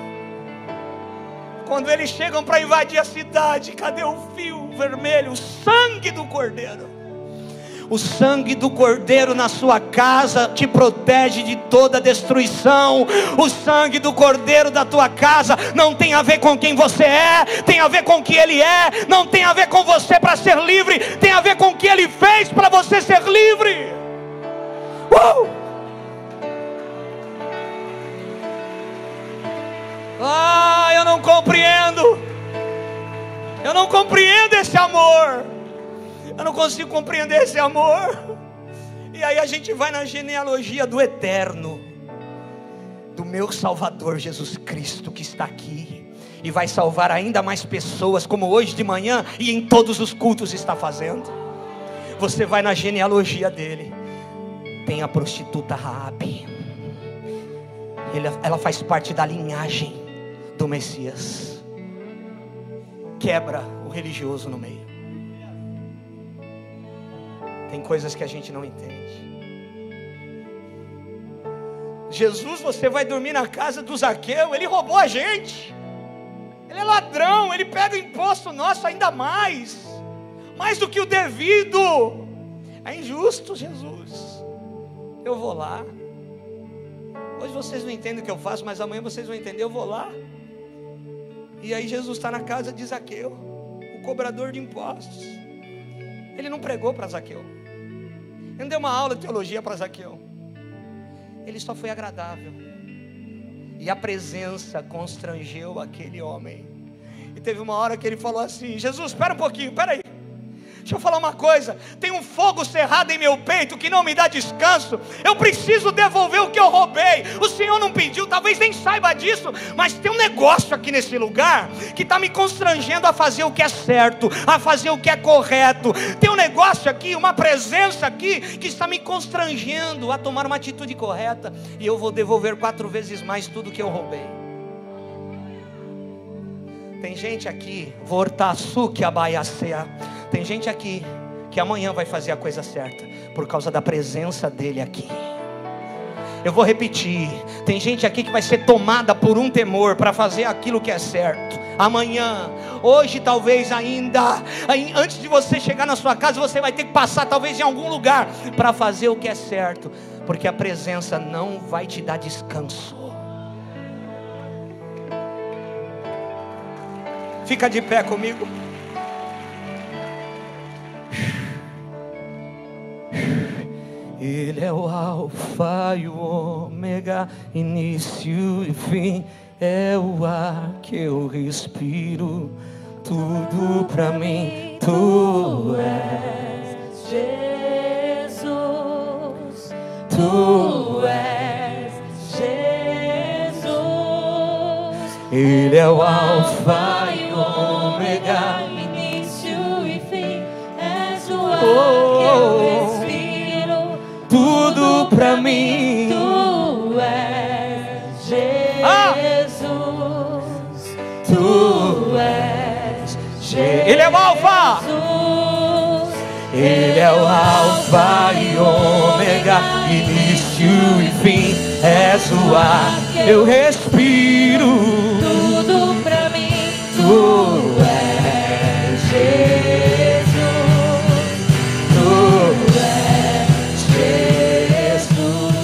Quando eles chegam para invadir a cidade, cadê o fio vermelho? O sangue do Cordeiro. O sangue do Cordeiro na sua casa te protege de toda destruição. O sangue do Cordeiro da tua casa não tem a ver com quem você é, tem a ver com o que Ele é. Não tem a ver com você para ser livre, tem a ver com o que Ele fez para você ser livre. Eu não compreendo. Eu não compreendo esse amor. Eu não consigo compreender esse amor. E aí a gente vai na genealogia do eterno, do meu Salvador Jesus Cristo, que está aqui e vai salvar ainda mais pessoas, como hoje de manhã e em todos os cultos está fazendo. Você vai na genealogia dele. Tem a prostituta Raabe. Ela faz parte da linhagem do Messias. Quebra o religioso no meio. Tem coisas que a gente não entende. Jesus, você vai dormir na casa do Zaqueu. Ele roubou a gente. Ele é ladrão. Ele pega o imposto nosso ainda mais do que o devido. É injusto, Jesus. Eu vou lá. Hoje vocês não entendem o que eu faço, mas amanhã vocês vão entender. Eu vou lá. E aí Jesus está na casa de Zaqueu, o cobrador de impostos. Ele não pregou para Zaqueu. Ele não deu uma aula de teologia para Zaqueu. Ele só foi agradável. E a presença constrangeu aquele homem. E teve uma hora que ele falou assim: Jesus, espera um pouquinho, espera aí. Deixa eu falar uma coisa. Tem um fogo cerrado em meu peito que não me dá descanso. Eu preciso devolver o que eu roubei. O Senhor não pediu, talvez nem saiba disso, mas tem um negócio aqui nesse lugar que está me constrangendo a fazer o que é certo, a fazer o que é correto. Tem um negócio aqui, uma presença aqui que está me constrangendo a tomar uma atitude correta. E eu vou devolver 4 vezes mais tudo que eu roubei. Tem gente aqui, tem gente aqui que amanhã vai fazer a coisa certa por causa da presença dele aqui. Eu vou repetir. Tem gente aqui que vai ser tomada por um temor para fazer aquilo que é certo. Amanhã, hoje talvez ainda, antes de você chegar na sua casa, você vai ter que passar talvez em algum lugar para fazer o que é certo, porque a presença não vai te dar descanso. Fica de pé comigo. Ele é o alfa e o ômega, início e fim. É o ar que eu respiro, tudo pra mim. Tu és Jesus, tu és Jesus. Ele é o alfa e o ômega, início e fim. És o ar que eu respiro, tudo pra mim. tu és Jesus. Tu és Jesus. Ele é o alfa. Ele é o alfa e ômega, início e fim. És o ar que eu respiro, Tudo pra mim. tu és Jesus, tu és Jesus.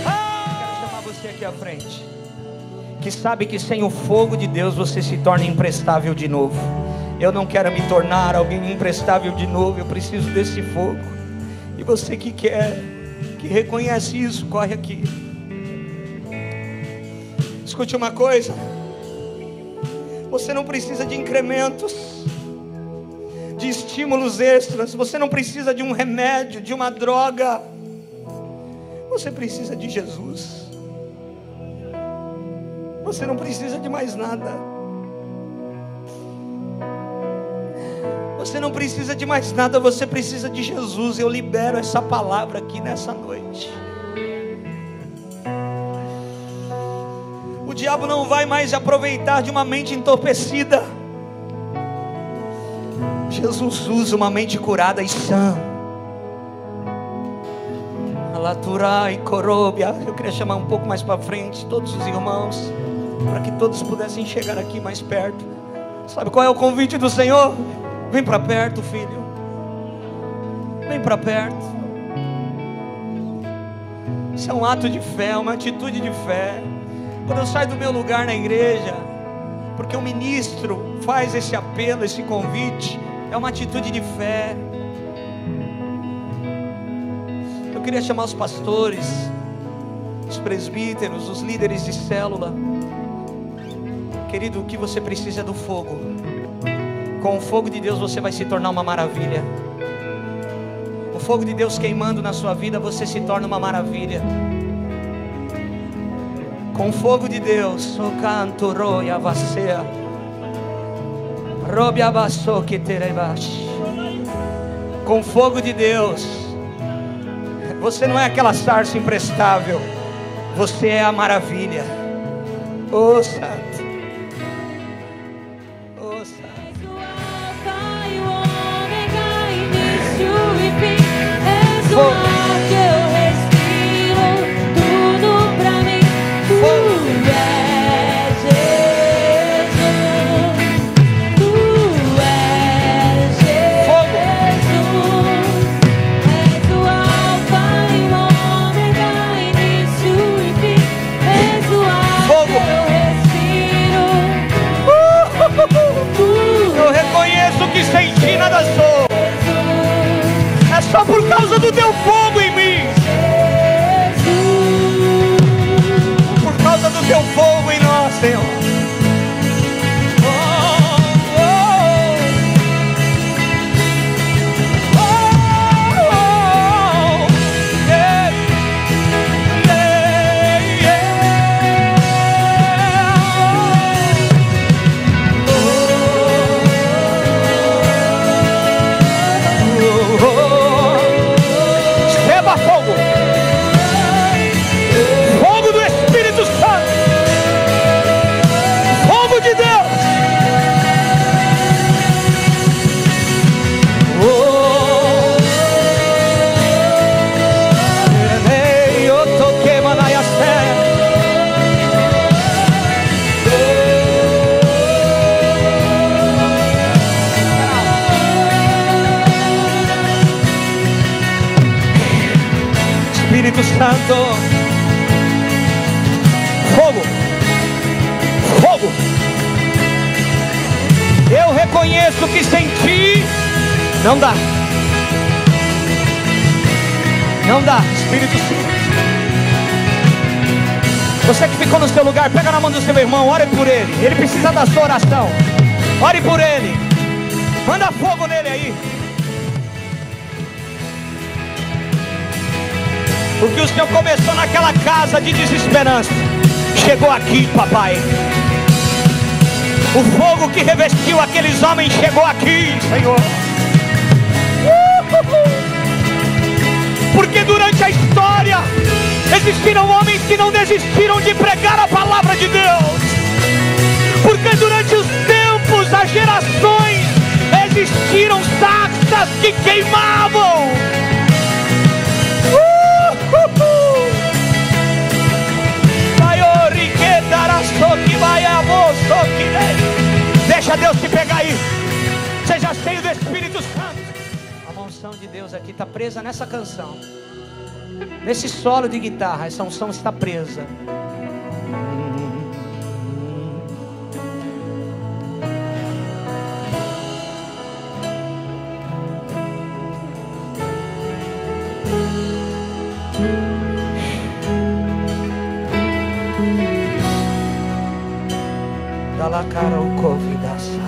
Quero chamar você aqui à frente, que sabe que sem o fogo de Deus você se torna imprestável de novo. Eu não quero me tornar alguém imprestável de novo, eu preciso desse fogo. E você que quer, que reconhece isso, corre aqui. Escute uma coisa: você não precisa de incrementos, de estímulos extras. Você não precisa de um remédio, de uma droga. Você precisa de Jesus. Você não precisa de mais nada. Você não precisa de mais nada, você precisa de Jesus. Eu libero essa palavra aqui nessa noite. O diabo não vai mais aproveitar de uma mente entorpecida. Jesus usa uma mente curada e sã. Alatura e Corobia. Eu queria chamar um pouco mais para frente todos os irmãos, para que todos pudessem chegar aqui mais perto. Sabe qual é o convite do Senhor? Vem para perto, filho. Vem para perto. Isso é um ato de fé, uma atitude de fé. Quando eu saio do meu lugar na igreja, porque o ministro faz esse apelo, esse convite, é uma atitude de fé. Eu queria chamar os pastores, os presbíteros, os líderes de célula. Querido, o que você precisa é do fogo. Com o fogo de Deus você vai se tornar uma maravilha. O fogo de Deus queimando na sua vida, você se torna uma maravilha. Com o fogo de Deus, o canto roia vasea, robe abaço que terebash. Com o fogo de Deus, você não é aquela sarça imprestável, você é a maravilha. Oh Santo. Que sem ti nada sou. É só por causa do teu fogo em mim. Por causa do teu fogo em nós, Senhor. Fogo do Espírito Santo. reconheço que sem ti não dá. Não dá, Espírito Santo. Você que ficou no seu lugar, pega na mão do seu irmão, ore por ele. Ele precisa da sua oração. Ore por ele. Manda fogo nele aí. O que o Senhor começou naquela casa de desesperança, chegou aqui, papai. O fogo que revestiu aqueles homens chegou aqui, Senhor. Porque durante a história existiram homens que não desistiram de pregar a palavra de Deus. Porque durante os tempos, as gerações, existiram sarças que queimavam. Deixa Deus te pegar aí. Seja cheio do Espírito Santo. A unção de Deus aqui está presa nessa canção. Nesse solo de guitarra, essa unção está presa. Dala cara o convidasse.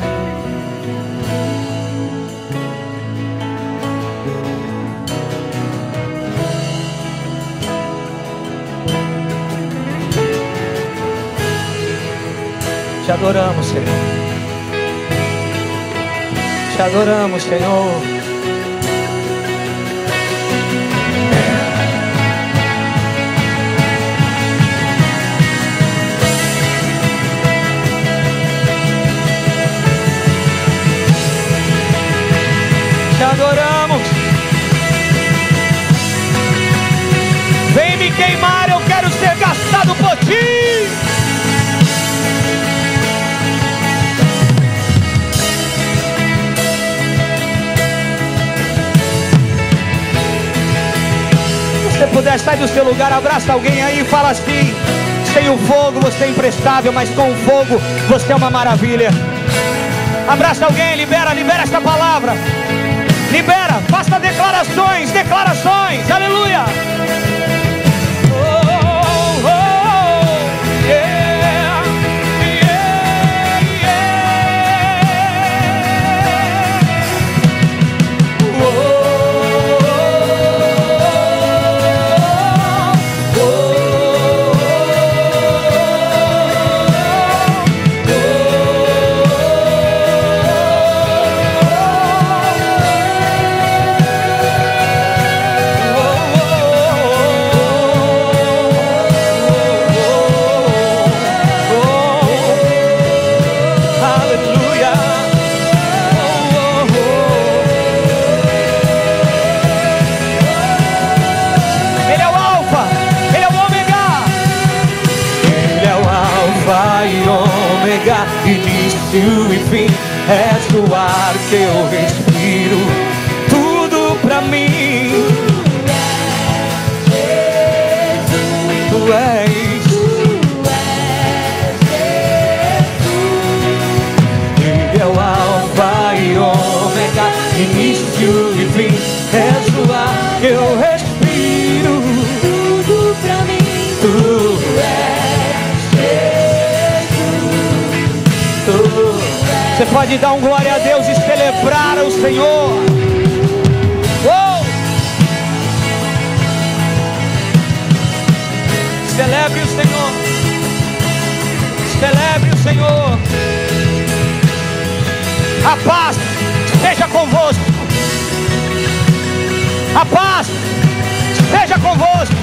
Te adoramos, Senhor. Te adoramos, Senhor. Te adoramos. Vem me queimar, eu quero ser gastado por ti. Se puder, sai do seu lugar, abraça alguém aí e fala assim: sem o fogo você é imprestável, mas com o fogo você é uma maravilha. Abraça alguém, libera esta palavra. Libera, faça declarações, aleluia. Início e fim, és o ar que eu respiro, tudo pra mim. Tu és Ele é o alfa e ômega, início e fim, és o ar que eu respiro, tudo pra mim. Tu és. Você pode dar um glória a Deus e celebrar o Senhor. Celebre o Senhor. Celebre o Senhor. A paz esteja convosco. A paz esteja convosco.